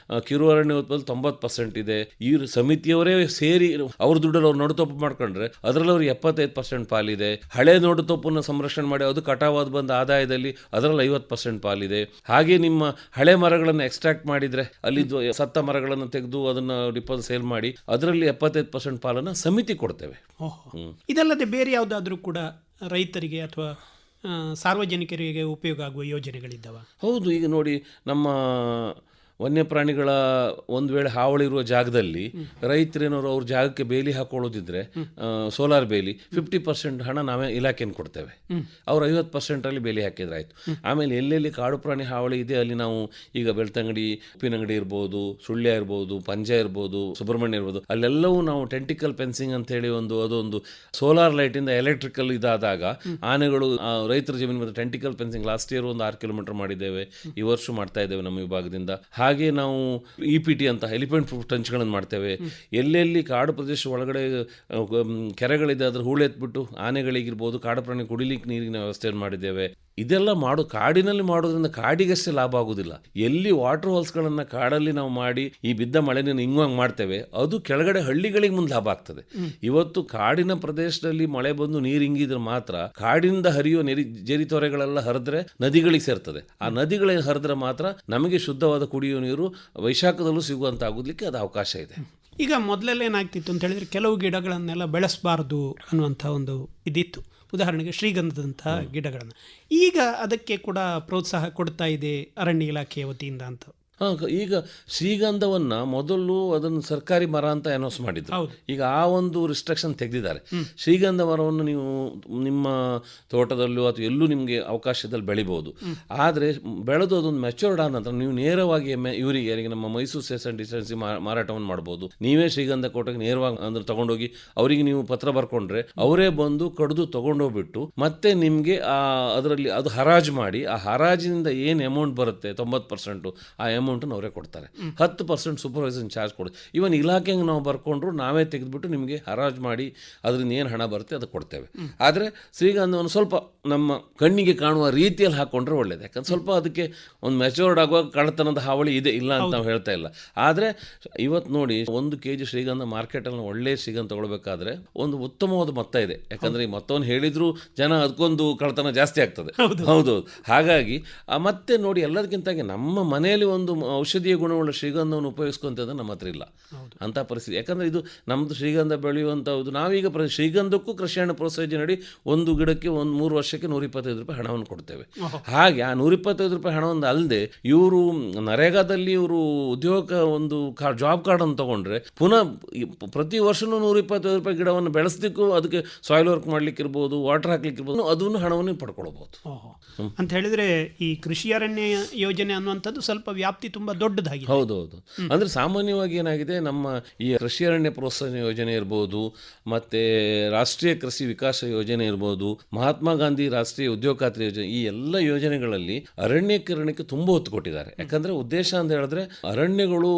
B: ಕಿರು ಅರಣ್ಯ ಉತ್ಪನ್ನ 90% ಇದೆ. ಈ ಸಮಿತಿಯವರೇ ಸೇರಿ ಅವ್ರ ದುಡ್ಡಲ್ಲಿ ಅವ್ರು ನೋಡುತೋಪು ಮಾಡ್ಕೊಂಡ್ರೆ ಅದರಲ್ಲಿ ಅವ್ರಿಗೆ 75% ಪಾಲಿದೆ. ಹಳೆ ನೋಡುತೋಪನ್ನು ಸಂರಕ್ಷಣೆ ಮಾಡಿ ಅದು ಕಟಾವಾದ ಬಂದ ಆದಾಯದಲ್ಲಿ ಅದರಲ್ಲಿ 50% ಪಾಲಿದೆ. ಹಾಗೆ ನಿಮ್ಮ ಹಳೆ ಮರಗಳನ್ನು ಎಕ್ಸ್ಟ್ರಾಕ್ಟ್ ಮಾಡಿದ್ರೆ ಅಲ್ಲಿ ಸತ್ತ ಮರಗಳನ್ನು ತೆಗೆದು ಅದನ್ನ ಡಿಪೋಸ್ ಸೇಲ್ ಮಾಡಿ ಅದರಲ್ಲಿ 75% ಪಾಲನ್ನು ಸಮಿತಿ ಕೊಡ್ತೇವೆ.
A: ಇದಲ್ಲದೆ ಬೇರೆ ಯಾವುದಾದ್ರೂ ಕೂಡ ರೈತರಿಗೆ ಅಥವಾ ಸಾರ್ವಜನಿಕರಿಗೆ ಉಪಯೋಗ ಆಗುವ ಯೋಜನೆಗಳಿದ್ದಾವ?
B: ಹೌದು, ಈಗ ನೋಡಿ ನಮ್ಮ ವನ್ಯಪ್ರಾಣಿಗಳ ಒಂದು ವೇಳೆ ಹಾವಳಿ ಇರುವ ಜಾಗದಲ್ಲಿ ರೈತರೇನವರು ಅವ್ರ ಜಾಗಕ್ಕೆ ಬೇಲಿ ಹಾಕೊಳ್ಳೋದಿದ್ರೆ ಸೋಲಾರ್ ಬೇಲಿ 50% ಹಣ ನಾವೇ ಇಲಾಖೆಯನ್ನು ಕೊಡ್ತೇವೆ. ಅವ್ರು 50% ಬೇಲಿ ಹಾಕಿದ್ರೆ ಆಯಿತು. ಆಮೇಲೆ ಎಲ್ಲೆಲ್ಲಿ ಕಾಡು ಪ್ರಾಣಿ ಹಾವಳಿ ಇದೆ ಅಲ್ಲಿ ನಾವು ಈಗ ಬೆಳ್ತಂಗಡಿ, ಉಪ್ಪಿನಂಗಡಿ ಇರ್ಬೋದು, ಸುಳ್ಯ ಇರ್ಬೋದು, ಪಂಜ ಇರ್ಬೋದು, ಸುಬ್ರಹ್ಮಣ್ಯ ಇರ್ಬೋದು, ಅಲ್ಲೆಲ್ಲವೂ ನಾವು ಟೆಂಟಿಕಲ್ ಫೆನ್ಸಿಂಗ್ ಅಂತೇಳಿ ಅದೊಂದು ಸೋಲಾರ್ ಲೈಟಿಂದ ಎಲೆಕ್ಟ್ರಿಕಲ್ ಇದಾದಾಗ ಆನೆಗಳು ರೈತರ ಜಮೀನು ಮತ್ತು ಟೆಂಟಿಕಲ್ ಫೆನ್ಸಿಂಗ್ ಲಾಸ್ಟ್ ಇಯರ್ ಒಂದು 6 ಕಿಲೋಮೀಟರ್ ಮಾಡಿದ್ದೇವೆ. ಈ ವರ್ಷ ಮಾಡ್ತಾ ಇದ್ದೇವೆ ನಮ್ಮ ವಿಭಾಗದಿಂದ. ಹಾಗೆ ನಾವು EPT ಅಂತ ಎಲಿಫೆಂಟ್ ಪ್ರೂಫ್ ಟಂಚ್ಗಳನ್ನು ಮಾಡ್ತೇವೆ. ಎಲ್ಲೆಲ್ಲಿ ಕಾಡು ಪ್ರದೇಶ ಒಳಗಡೆ ಕೆರೆಗಳಿದೆ ಅದ್ರ ಹೂಳೆತ್ಬಿಟ್ಟು ಆನೆಗಳಿಗಿರ್ಬೋದು, ಕಾಡು ಪ್ರಾಣಿ ಕುಡಿಲಿಕ್ಕೆ ನೀರಿನ ವ್ಯವಸ್ಥೆಯನ್ನು ಮಾಡಿದ್ದೇವೆ. ಇದೆಲ್ಲ ಕಾಡಿನಲ್ಲಿ ಮಾಡೋದ್ರಿಂದ ಕಾಡಿಗಷ್ಟೇ ಲಾಭ ಆಗೋದಿಲ್ಲ. ಎಲ್ಲಿ ವಾಟರ್ ಹೋಲ್ಸ್ಗಳನ್ನು ಕಾಡಲ್ಲಿ ನಾವು ಮಾಡಿ ಈ ಬಿದ್ದ ಮಳೆನ ಹಿಂಗಂಗೆ ಮಾಡ್ತೇವೆ ಅದು ಕೆಳಗಡೆ ಹಳ್ಳಿಗಳಿಗೆ ಮುಂದೆ ಲಾಭ ಆಗ್ತದೆ. ಇವತ್ತು ಕಾಡಿನ ಪ್ರದೇಶದಲ್ಲಿ ಮಳೆ ಬಂದು ನೀರು ಹಿಂಗಿದ್ರೆ ಮಾತ್ರ ಕಾಡಿನಿಂದ ಹರಿಯೋ ಜರಿ ತೊರೆಗಳೆಲ್ಲ ಹರಿದ್ರೆ ನದಿಗಳಿಗೆ ಸೇರ್ತದೆ. ಆ ನದಿಗಳಿಗೆ ಹರಿದ್ರೆ ಮಾತ್ರ ನಮಗೆ ಶುದ್ಧವಾದ ಕುಡಿಯೋ ನೀರು ವೈಶಾಖದಲ್ಲೂ ಸಿಗುವಂತ ಆಗೋದಕ್ಕೆ ಅದು ಅವಕಾಶ ಇದೆ.
A: ಈಗ ಮೊದಲೆಲ್ಲ ಏನಾಗ್ತಿತ್ತು ಅಂತ ಹೇಳಿದ್ರೆ ಕೆಲವು ಗಿಡಗಳನ್ನೆಲ್ಲ ಬೆಳೆಸಬಾರ್ದು ಅನ್ನುವಂಥ ಒಂದು ಇದಿತ್ತು. ಉದಾಹರಣೆಗೆ ಶ್ರೀಗಂಧದಂತಹ ಗಿಡಗಳನ್ನು. ಈಗ ಅದಕ್ಕೆ ಕೂಡ ಪ್ರೋತ್ಸಾಹ ಕೊಡ್ತಾ ಇದೆ ಅರಣ್ಯ ಇಲಾಖೆಯ ವತಿಯಿಂದ ಅಂತ.
B: ಈಗ ಶ್ರೀಗಂಧವನ್ನು ಮೊದಲು ಅದನ್ನು ಸರ್ಕಾರಿ ಮರ ಅಂತ ಅನೌನ್ಸ್ ಮಾಡಿದ್ರು. ಈಗ ಆ ಒಂದು ರಿಸ್ಟ್ರಿಕ್ಷನ್ ತೆಗೆದಿದ್ದಾರೆ. ಶ್ರೀಗಂಧ ಮರವನ್ನು ನೀವು ನಿಮ್ಮ ತೋಟದಲ್ಲೂ ಅಥವಾ ಎಲ್ಲೂ ನಿಮಗೆ ಅವಕಾಶದಲ್ಲಿ ಬೆಳಿಬೋದು. ಆದರೆ ಬೆಳೆದು ಅದೊಂದು ಮೆಚೂರ್ಡ್ ಆದ ನಂತರ ನೀವು ನೇರವಾಗಿ ಇವರಿಗೆ ನಮ್ಮ ಮೈಸೂರು ಸೇಲ್ಸ್ ಆ್ಯಂಡ್ ಡಿಸ್ಟೆನ್ಸಿ ಮಾರಾಟವನ್ನು ಮಾಡ್ಬೋದು. ನೀವೇ ಶ್ರೀಗಂಧ ಕೋಟೆಗೆ ನೇರವಾಗಿ ಅಂದ್ರೆ ತಗೊಂಡೋಗಿ ಅವರಿಗೆ ನೀವು ಪತ್ರ ಬರ್ಕೊಂಡ್ರೆ ಅವರೇ ಬಂದು ಕಡಿದು ತಗೊಂಡೋಗ್ಬಿಟ್ಟು ಮತ್ತೆ ನಿಮಗೆ ಅದರಲ್ಲಿ ಅದು ಹರಾಜು ಮಾಡಿ ಆ ಹರಾಜಿನಿಂದ ಏನು ಅಮೌಂಟ್ ಬರುತ್ತೆ 90% ಆ ಅಮೌಂಟನ್ನು ಅವರೇ ಕೊಡ್ತಾರೆ. 10% ಸೂಪರ್ವೈಸರ್ ಚಾರ್ಜ್ ಕೊಡಿ. ಇವನ್ ಇಲಾಖೆಗೆ ನಾವು ಬರ್ಕೊಂಡ್ರು ನಾವೇ ತೆಗೆದುಬಿಟ್ಟು ನಿಮಗೆ ಹರಾಜು ಮಾಡಿ ಅದರಿಂದ ಏನು ಹಣ ಬರುತ್ತೆ ಅದು ಕೊಡ್ತೇವೆ. ಆದರೆ ಶ್ರೀಗಂಧವನ್ನು ಸ್ವಲ್ಪ ನಮ್ಮ ಕಣ್ಣಿಗೆ ಕಾಣುವ ರೀತಿಯಲ್ಲಿ ಹಾಕ್ಕೊಂಡ್ರೆ ಒಳ್ಳೇದು. ಯಾಕಂದ್ರೆ ಸ್ವಲ್ಪ ಅದಕ್ಕೆ ಒಂದು ಮೆಚೂರ್ಡ್ ಆಗುವಾಗ ಕಳ್ಳತನದ ಹಾವಳಿ ಇದೆ, ಇಲ್ಲ ಅಂತ ನಾವು ಹೇಳ್ತಾ ಇಲ್ಲ. ಆದರೆ ಇವತ್ತು ನೋಡಿ 1 kg ಶ್ರೀಗಂಧ ಮಾರ್ಕೆಟಲ್ಲಿ ಒಳ್ಳೆ ಶ್ರೀಗಂಧ ತಗೊಳ್ಬೇಕಾದ್ರೆ ಒಂದು ಉತ್ತಮವಾದ ಮೊತ್ತ ಇದೆ. ಯಾಕಂದರೆ ಈ ಮೊತ್ತವನ್ನು ಹೇಳಿದ್ರು ಜನ ಅದಕ್ಕೊಂದು ಕಳ್ಳತನ ಜಾಸ್ತಿ ಆಗ್ತದೆ. ಹೌದು. ಹಾಗಾಗಿ ಮತ್ತೆ ನೋಡಿ ಎಲ್ಲದಕ್ಕಿಂತಾಗಿ ನಮ್ಮ ಮನೆಯಲ್ಲಿ ಒಂದು ಔಷಧೀಯ ಗುಣವುಳ್ಳ ಶ್ರೀಗಂಧವನ್ನು ಉಪಯೋಗಿಸ್ಕೊಂತದ್ದು ನಮ್ಮ ಹತ್ರ ಇಲ್ಲ ಅಂತ ಪರಿಸ್ಥಿತಿ. ಯಾಕಂದರೆ ಇದು ನಮ್ಮದು ಶ್ರೀಗಂಧ ಬೆಳೆಯುವಂಥದ್ದು. ನಾವೀಗ ಶ್ರೀಗಂಧಕ್ಕೂ ಕೃಷಿ ಹಣ ಪ್ರೋತ್ಸಾಹ ನಡಿ ಒಂದು ಗಿಡಕ್ಕೆ 3 ವರ್ಷಕ್ಕೆ 125 ರೂಪಾಯಿ ಹಣವನ್ನು ಕೊಡ್ತೇವೆ. ಹಾಗೆ ಆ 125 ರೂಪಾಯಿ ಹಣವನ್ನು ಅಲ್ಲದೆ ಇವರು ನರೇಗಾದಲ್ಲಿ ಇವರು ಉದ್ಯೋಗ ಒಂದು ಜಾಬ್ ಕಾರ್ಡನ್ನು ತೊಗೊಂಡ್ರೆ ಪುನಃ ಪ್ರತಿ ವರ್ಷವೂ 125 ರೂಪಾಯಿ ಗಿಡವನ್ನು ಬೆಳೆಸಲಿಕ್ಕೂ ಅದಕ್ಕೆ ಸಾಯಿಲ್ ವರ್ಕ್ ಮಾಡ್ಲಿಕ್ಕೆ ಇರ್ಬೋದು, ವಾಟರ್ ಹಾಕ್ಲಿಕ್ಕೆ ಇರ್ಬೋದು, ಅದನ್ನು ಹಣವನ್ನು ಪಡ್ಕೊಳ್ಬೋದು
A: ಅಂತ ಹೇಳಿದರೆ ಈ ಕೃಷಿ ಅರಣ್ಯ ಯೋಜನೆ ಅನ್ನುವಂಥದ್ದು ಸ್ವಲ್ಪ ವ್ಯಾಪ್ತಿ ತುಂಬಾ ದೊಡ್ಡದಾಗಿದೆ.
B: ಹೌದೌದು. ಅಂದ್ರೆ ಸಾಮಾನ್ಯವಾಗಿ ಏನಾಗಿದೆ, ನಮ್ಮ ಈ ಕೃಷಿ ಅರಣ್ಯ ಪ್ರೋತ್ಸಾಹ ಯೋಜನೆ ಇರ್ಬೋದು, ಮತ್ತೆ ರಾಷ್ಟ್ರೀಯ ಕೃಷಿ ವಿಕಾಸ ಯೋಜನೆ ಇರ್ಬೋದು, ಮಹಾತ್ಮ ಗಾಂಧಿ ರಾಷ್ಟ್ರೀಯ ಉದ್ಯೋಗ ಖಾತ್ರಿ ಯೋಜನೆ, ಈ ಎಲ್ಲ ಯೋಜನೆಗಳಲ್ಲಿ ಅರಣ್ಯೀಕರಣಕ್ಕೆ ತುಂಬ ಒತ್ತು ಕೊಟ್ಟಿದ್ದಾರೆ. ಯಾಕಂದ್ರೆ ಉದ್ದೇಶ ಅಂತ ಹೇಳಿದ್ರೆ ಅರಣ್ಯಗಳು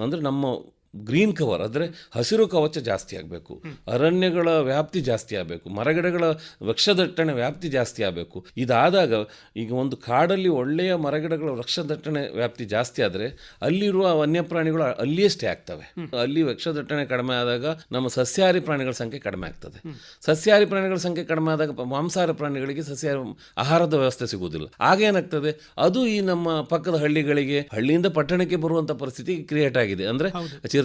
B: ಅಂದ್ರೆ ನಮ್ಮ ಗ್ರೀನ್ ಕವರ್ ಅಂದರೆ ಹಸಿರು ಕವಚ ಜಾಸ್ತಿ ಆಗಬೇಕು, ಅರಣ್ಯಗಳ ವ್ಯಾಪ್ತಿ ಜಾಸ್ತಿ ಆಗಬೇಕು, ಮರಗಿಡಗಳ ವೃಕ್ಷದಟ್ಟಣೆ ವ್ಯಾಪ್ತಿ ಜಾಸ್ತಿ ಆಗಬೇಕು. ಇದಾದಾಗ ಈಗ ಒಂದು ಕಾಡಲ್ಲಿ ಒಳ್ಳೆಯ ಮರಗಿಡಗಳ ವೃಕ್ಷದಟ್ಟಣೆ ವ್ಯಾಪ್ತಿ ಜಾಸ್ತಿ ಆದರೆ ಅಲ್ಲಿರುವ ವನ್ಯಪ್ರಾಣಿಗಳು ಅಲ್ಲಿಯೇ ಸ್ಟೇ ಆಗ್ತವೆ. ಅಲ್ಲಿ ವೃಕ್ಷದಟ್ಟಣೆ ಕಡಿಮೆ ಆದಾಗ ನಮ್ಮ ಸಸ್ಯಾಹಾರಿ ಪ್ರಾಣಿಗಳ ಸಂಖ್ಯೆ ಕಡಿಮೆ ಆಗ್ತದೆ. ಸಸ್ಯಾಹಾರಿ ಪ್ರಾಣಿಗಳ ಸಂಖ್ಯೆ ಕಡಿಮೆ ಆದಾಗ ಮಾಂಸಾಹಾರ ಪ್ರಾಣಿಗಳಿಗೆ ಸಸ್ಯಾಹಾರಿ ಆಹಾರದ ವ್ಯವಸ್ಥೆ ಸಿಗುವುದಿಲ್ಲ. ಆಗೇನಾಗ್ತದೆ, ಅದು ಈ ನಮ್ಮ ಪಕ್ಕದ ಹಳ್ಳಿಗಳಿಗೆ, ಹಳ್ಳಿಯಿಂದ ಪಟ್ಟಣಕ್ಕೆ ಬರುವಂಥ ಪರಿಸ್ಥಿತಿ ಕ್ರಿಯೇಟ್ ಆಗಿದೆ. ಅಂದರೆ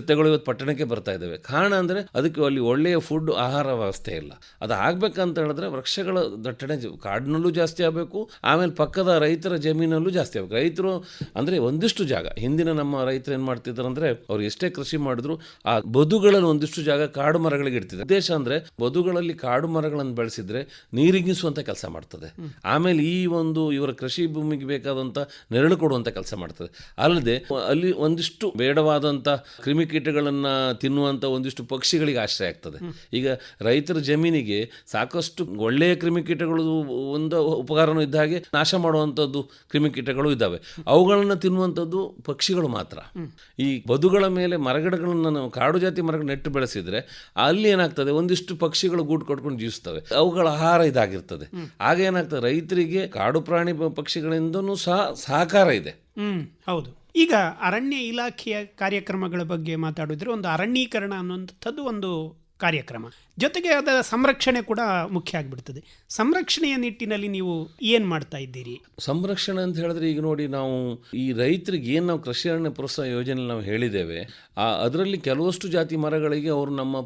B: ಚಿರತೆಗಳು ಇವತ್ತು ಪಟ್ಟಣಕ್ಕೆ ಬರ್ತಾ ಇದ್ದಾವೆ. ಕಾರಣ ಅಂದರೆ ಅದಕ್ಕೆ ಅಲ್ಲಿ ಒಳ್ಳೆಯ ಫುಡ್ ಆಹಾರ ವ್ಯವಸ್ಥೆ ಇಲ್ಲ. ಅದು ಆಗ್ಬೇಕಂತ ಹೇಳಿದ್ರೆ ವೃಕ್ಷಗಳ ದಟ್ಟಣೆ ಕಾಡಿನಲ್ಲೂ ಜಾಸ್ತಿ ಆಗಬೇಕು, ಆಮೇಲೆ ಪಕ್ಕದ ರೈತರ ಜಮೀನಲ್ಲೂ ಜಾಸ್ತಿ ಆಗಬೇಕು. ರೈತರು ಅಂದರೆ ಒಂದಿಷ್ಟು ಜಾಗ, ಹಿಂದಿನ ನಮ್ಮ ರೈತರು ಏನು ಮಾಡ್ತಿದ್ರು ಅಂದರೆ ಅವ್ರು ಎಷ್ಟೇ ಕೃಷಿ ಮಾಡಿದ್ರು ಆ ಬದುಗಳಲ್ಲಿ ಒಂದಿಷ್ಟು ಜಾಗ ಕಾಡು ಮರಗಳಿಗೆ ಇಡ್ತಿದ್ರು. ಉದ್ದೇಶ ಅಂದರೆ ಬದುಗಳಲ್ಲಿ ಕಾಡು ಮರಗಳನ್ನು ಬೆಳೆಸಿದ್ರೆ ನೀರಿಗಿಸುವಂಥ ಕೆಲಸ ಮಾಡ್ತದೆ. ಆಮೇಲೆ ಈ ಒಂದು ಇವರ ಕೃಷಿ ಭೂಮಿಗೆ ಬೇಕಾದಂಥ ನೆರಳು ಕೊಡುವಂಥ ಕೆಲಸ ಮಾಡ್ತದೆ. ಅಲ್ಲದೆ ಅಲ್ಲಿ ಒಂದಿಷ್ಟು ಬೇಡವಾದಂಥ ಕ್ರಿಮಿಕೀಟಗಳನ್ನು ತಿನ್ನುವಂಥ ಒಂದಿಷ್ಟು ಪಕ್ಷಿಗಳಿಗೆ ಆಶ್ರಯ ಆಗ್ತದೆ. ಈಗ ರೈತರ ಜಮೀನಿಗೆ ಸಾಕಷ್ಟು ಒಳ್ಳೆಯ ಕ್ರಿಮಿಕೀಟಗಳು ಒಂದು ಉಪಕಾರನೂ ಇದ್ದ ಹಾಗೆ ನಾಶ ಮಾಡುವಂಥದ್ದು ಕ್ರಿಮಿಕೀಟಗಳು ಇದ್ದಾವೆ. ಅವುಗಳನ್ನು ತಿನ್ನುವಂಥದ್ದು ಪಕ್ಷಿಗಳು ಮಾತ್ರ. ಈ ಬದುಗಳ ಮೇಲೆ ಮರಗಿಡಗಳನ್ನು ನಾವು ಕಾಡು ಜಾತಿ ಮರಗಳು ನೆಟ್ಟು ಬೆಳೆಸಿದ್ರೆ ಅಲ್ಲಿ ಏನಾಗ್ತದೆ, ಒಂದಿಷ್ಟು ಪಕ್ಷಿಗಳು ಗೂಡು ಕಟ್ಕೊಂಡು ಜೀವಿಸ್ತವೆ, ಅವುಗಳ ಆಹಾರ ಇದಾಗಿರ್ತದೆ. ಆಗ ಏನಾಗ್ತದೆ, ರೈತರಿಗೆ ಕಾಡು ಪ್ರಾಣಿ ಪಕ್ಷಿಗಳಿಂದನೂ ಸಹ ಸಹಕಾರ ಇದೆ.
A: ಹೌದು. ಈಗ ಅರಣ್ಯ ಇಲಾಖೆಯ ಕಾರ್ಯಕ್ರಮಗಳ ಬಗ್ಗೆ ಮಾತಾಡಿದ್ರೆ ಒಂದು ಅರಣ್ಯೀಕರಣ ಅನ್ನುವಂಥದ್ದು ಒಂದು ಕಾರ್ಯಕ್ರಮ, ಜೊತೆಗೆ ಅದರ ಸಂರಕ್ಷಣೆ ಕೂಡ ಮುಖ್ಯ ಆಗಿಬಿಡ್ತದೆ. ಸಂರಕ್ಷಣೆಯ ನಿಟ್ಟಿನಲ್ಲಿ ನೀವು ಏನು ಮಾಡ್ತಾ ಇದ್ದೀರಿ?
B: ಸಂರಕ್ಷಣೆ ಅಂತ ಹೇಳಿದ್ರೆ ಈಗ ನೋಡಿ, ನಾವು ಈ ರೈತರಿಗೆ ಏನು ನಾವು ಕೃಷಿ ಅರಣ್ಯ ಪ್ರೋತ್ಸಾಹ ಯೋಜನೆ ನಾವು ಹೇಳಿದ್ದೇವೆ, ಅದರಲ್ಲಿ ಕೆಲವಷ್ಟು ಜಾತಿ ಮರಗಳಿಗೆ ಅವರು ನಮ್ಮ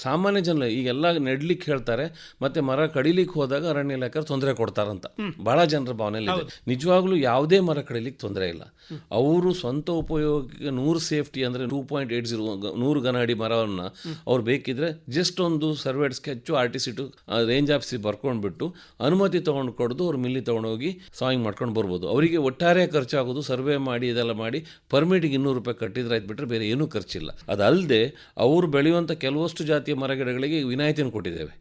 B: ಸಾಮಾನ್ಯ ಜನ ಈಗೆಲ್ಲ ನೆಡ್ಲಿಕ್ಕೆ ಹೇಳ್ತಾರೆ, ಮತ್ತೆ ಮರ ಕಡಿಲಿಕ್ಕೆ ಹೋದಾಗ ಅರಣ್ಯ ಇಲಾಖೆ ತೊಂದರೆ ಕೊಡ್ತಾರಂತ ಬಹಳ ಜನರ ಭಾವನೆಯಲ್ಲಿ ಇದೆ. ನಿಜವಾಗ್ಲೂ ಯಾವುದೇ ಮರ ಕಡಿಲಿಕ್ಕೆ ತೊಂದರೆ ಇಲ್ಲ. ಅವರು ಸ್ವಂತ ಉಪಯೋಗಕ್ಕೆ 100 ಸೇಫ್ಟಿ ಅಂದರೆ 2.80 100 ಘನ ಅಡಿ ಮರವನ್ನು ಅವ್ರು ಬೇಕಿದ್ರೆ ಜಸ್ಟ್ ಒಂದು ಸರ್ವೇಡ್ ಸ್ಕೆಚ್ಚು RTC ರೇಂಜ್ ಆಫೀಸಿಗೆ ಬರ್ಕೊಂಡ್ಬಿಟ್ಟು ಅನುಮತಿ ತೊಗೊಂಡು ಕೊಡೋದು, ಅವ್ರು ಮಿಲ್ಲಿ ತೊಗೊಂಡೋಗಿ ಸಾಯಿಂಗ್ ಮಾಡ್ಕೊಂಡು ಬರ್ಬೋದು. ಅವರಿಗೆ ಒಟ್ಟಾರೆ ಖರ್ಚಾಗೋದು ಸರ್ವೆ ಮಾಡಿ ಇದೆಲ್ಲ ಮಾಡಿ ಪರ್ಮಿಟಿಗೆ 200 ರೂಪಾಯಿ ಕಟ್ಟಿದ್ರೆ ಆಯ್ತು, ಬಿಟ್ಟರೆ ಬೇರೆ ಏನೂ ಖರ್ಚಿಲ್ಲ. ಅದಲ್ಲದೆ ಅವರು ಬೆಳೆಯುವಂಥ ಕೆಲವಷ್ಟು ಜಾತಿಯ ಮರಗಿಡಗಳಿಗೆ ವಿನಾಯಿತಿಯನ್ನು ಕೊಟ್ಟಿದ್ದೇವೆ.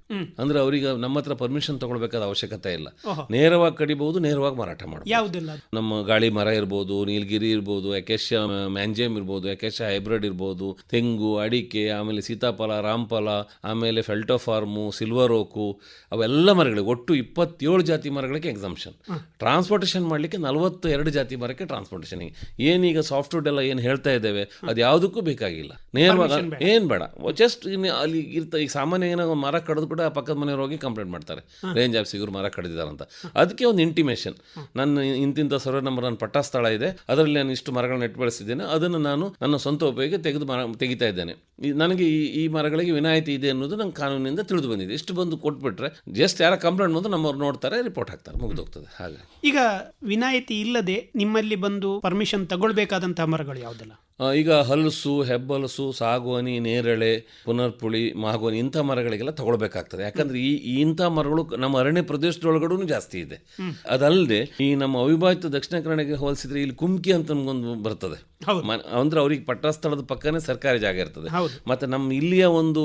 B: ಅಂದರೆ ಅವರಿಗೆ ನಮ್ಮ ಹತ್ರ ಪರ್ಮಿಷನ್ ತಗೊಳ್ಬೇಕಾದ ಅವಶ್ಯಕತೆ ಇಲ್ಲ, ನೇರವಾಗಿ ಕಡಿಬಹುದು, ನೇರವಾಗಿ ಮಾರಾಟ ಮಾಡ್ಬೋದು.
A: ಯಾವುದಿಲ್ಲ, ನಮ್ಮ
B: ಗಾಳಿ ಮರ ಇರ್ಬೋದು, ನೀಲಗಿರಿ ಇರ್ಬೋದು, ಅಕೇಶಿಯಾ ಮ್ಯಾಂಜೇಮ್ ಇರ್ಬೋದು, ಅಕೇಶಿಯಾ ಹೈಬ್ರಿಡ್ ಇರ್ಬೋದು, ತೆಂಗು, ಅಡಿಕೆ, ಆಮೇಲೆ ಸೀತಾಫಲ, ರಾಮಫಲ, ಆಮೇಲೆ ಫೆಲ್ಟೋಫಾರ್ಮು, ಸಿಲ್ವರ್ ಓಕು, ಅವೆಲ್ಲ ಮರಗಳಿಗೆ ಒಟ್ಟು 27 ಜಾತಿ ಮರಗಳಿಗೆ ಎಕ್ಸಾಮ್ಷನ್. ಟ್ರಾನ್ಸ್ಪೋರ್ಟೇಷನ್ ಮಾಡಲಿಕ್ಕೆ 42 ಜಾತಿ ಮರಕ್ಕೆ ಟ್ರಾನ್ಸ್ಪೋರ್ಟೇಷನ್. ಏನೀಗ ಸಾಫ್ಟ್ವುಡ್ ಎಲ್ಲ ಏನು ಹೇಳ್ತಾ ಇದ್ದೇವೆ ಅದು ಯಾವುದಕ್ಕೂ ಬೇಕಾಗಿಲ್ಲ, ನೇರವಾಗಿ ಏನು ಬೇಡ, ಜಸ್ಟ್ ಅಲ್ಲಿ ಈಗ ಸಾಮಾನ್ಯ ಏನೋ ಮರ ಕಡಿದು ಕೂಡ ಪಕ್ಕದ ಮನೆಯವ್ರು ಹೋಗಿ ಕಂಪ್ಲೇಂಟ್ ಮಾಡ್ತಾರೆ, ರೇಂಜ್ ಆಫೀಸಿಗೆ ಇವರು ಮರ ಕಡಿದಾರಂತ. ಅದಕ್ಕೆ ಒಂದು ಇಂಟಿಮೇಷನ್, ನನ್ನ ಇಂತಿಂಥ ಸರ್ವೆ ನಂಬರ್, ನನ್ನ ಪಟ್ಟಾ ಸ್ಥಳ ಇದೆ, ಅದರಲ್ಲಿ ನಾನು ಇಷ್ಟು ಮರಗಳನ್ನ ನೆಟ್ಟು ಬೆಳೆಸಿದ್ದೇನೆ, ಅದನ್ನು ನಾನು ನನ್ನ ಸ್ವಂತ ಉಪಯೋಗಕ್ಕೆ ತೆಗಿತಾ ಇದ್ದೇನೆ, ನನಗೆ ಈ ಮರಗಳಿಗೆ ವಿನಾಯಿತಿ ಇದೆ ಅನ್ನೋದು ನಂಗೆ ಕಾನೂನಿನಿಂದ ತಿಳಿದು ಬಂದಿದೆ. ಇಷ್ಟು ಬಂದು ಕೊಟ್ಬಿಟ್ರೆ ಜಸ್ಟ್ ಯಾರ ಕಂಪ್ಲೇಂಟ್ ಬಂದು ನಮ್ಮವ್ರು ನೋಡ್ತಾರೆ, ರಿಪೋರ್ಟ್ ಹಾಕ್ತಾರೆ, ಮುಗಿದೋಗ್ತದೆ. ಹಾಗೆ ಈಗ
A: ವಿನಾಯಿತಿ ಇಲ್ಲದೆ ನಿಮ್ಮಲ್ಲಿ ಬಂದು ಪರ್ಮಿಷನ್ ತಗೊಳ್ಬೇಕಾದಂತಹ ಮರಗಳು ಯಾವುದೆಲ್ಲ?
B: ಈಗ ಹಲಸು, ಹೆಬ್ಬಲಸು, ಸಾಗುವಾನಿ, ನೇರಳೆ, ಪುನರ್ಪುಳಿ, ಮಾಗೋನಿ ಇಂಥ ಮರಗಳಿಗೆಲ್ಲ ತಗೊಳ್ಬೇಕಾಗ್ತದೆ. ಯಾಕಂದ್ರೆ ಈ ಇಂಥ ಮರಗಳು ನಮ್ಮ ಅರಣ್ಯ ಪ್ರದೇಶದೊಳಗಡೆ ಜಾಸ್ತಿ ಇದೆ. ಅದಲ್ಲದೆ ಈ ನಮ್ಮ ಅವಿಭಾಜಿತ ದಕ್ಷಿಣ ಕನ್ನಡಕ್ಕೆ ಹೋಲಿಸಿದ್ರೆ ಇಲ್ಲಿ ಕುಮ್ಕಿ ಅಂತ ನಮಗೊಂದು ಬರ್ತದೆ, ಅಂದ್ರೆ ಅವ್ರಿಗೆ ಪಟ್ಟಸ್ಥಳದ ಪಕ್ಕನೇ ಸರ್ಕಾರಿ ಜಾಗ ಇರ್ತದೆ. ಮತ್ತೆ ನಮ್ಮ ಇಲ್ಲಿಯ ಒಂದು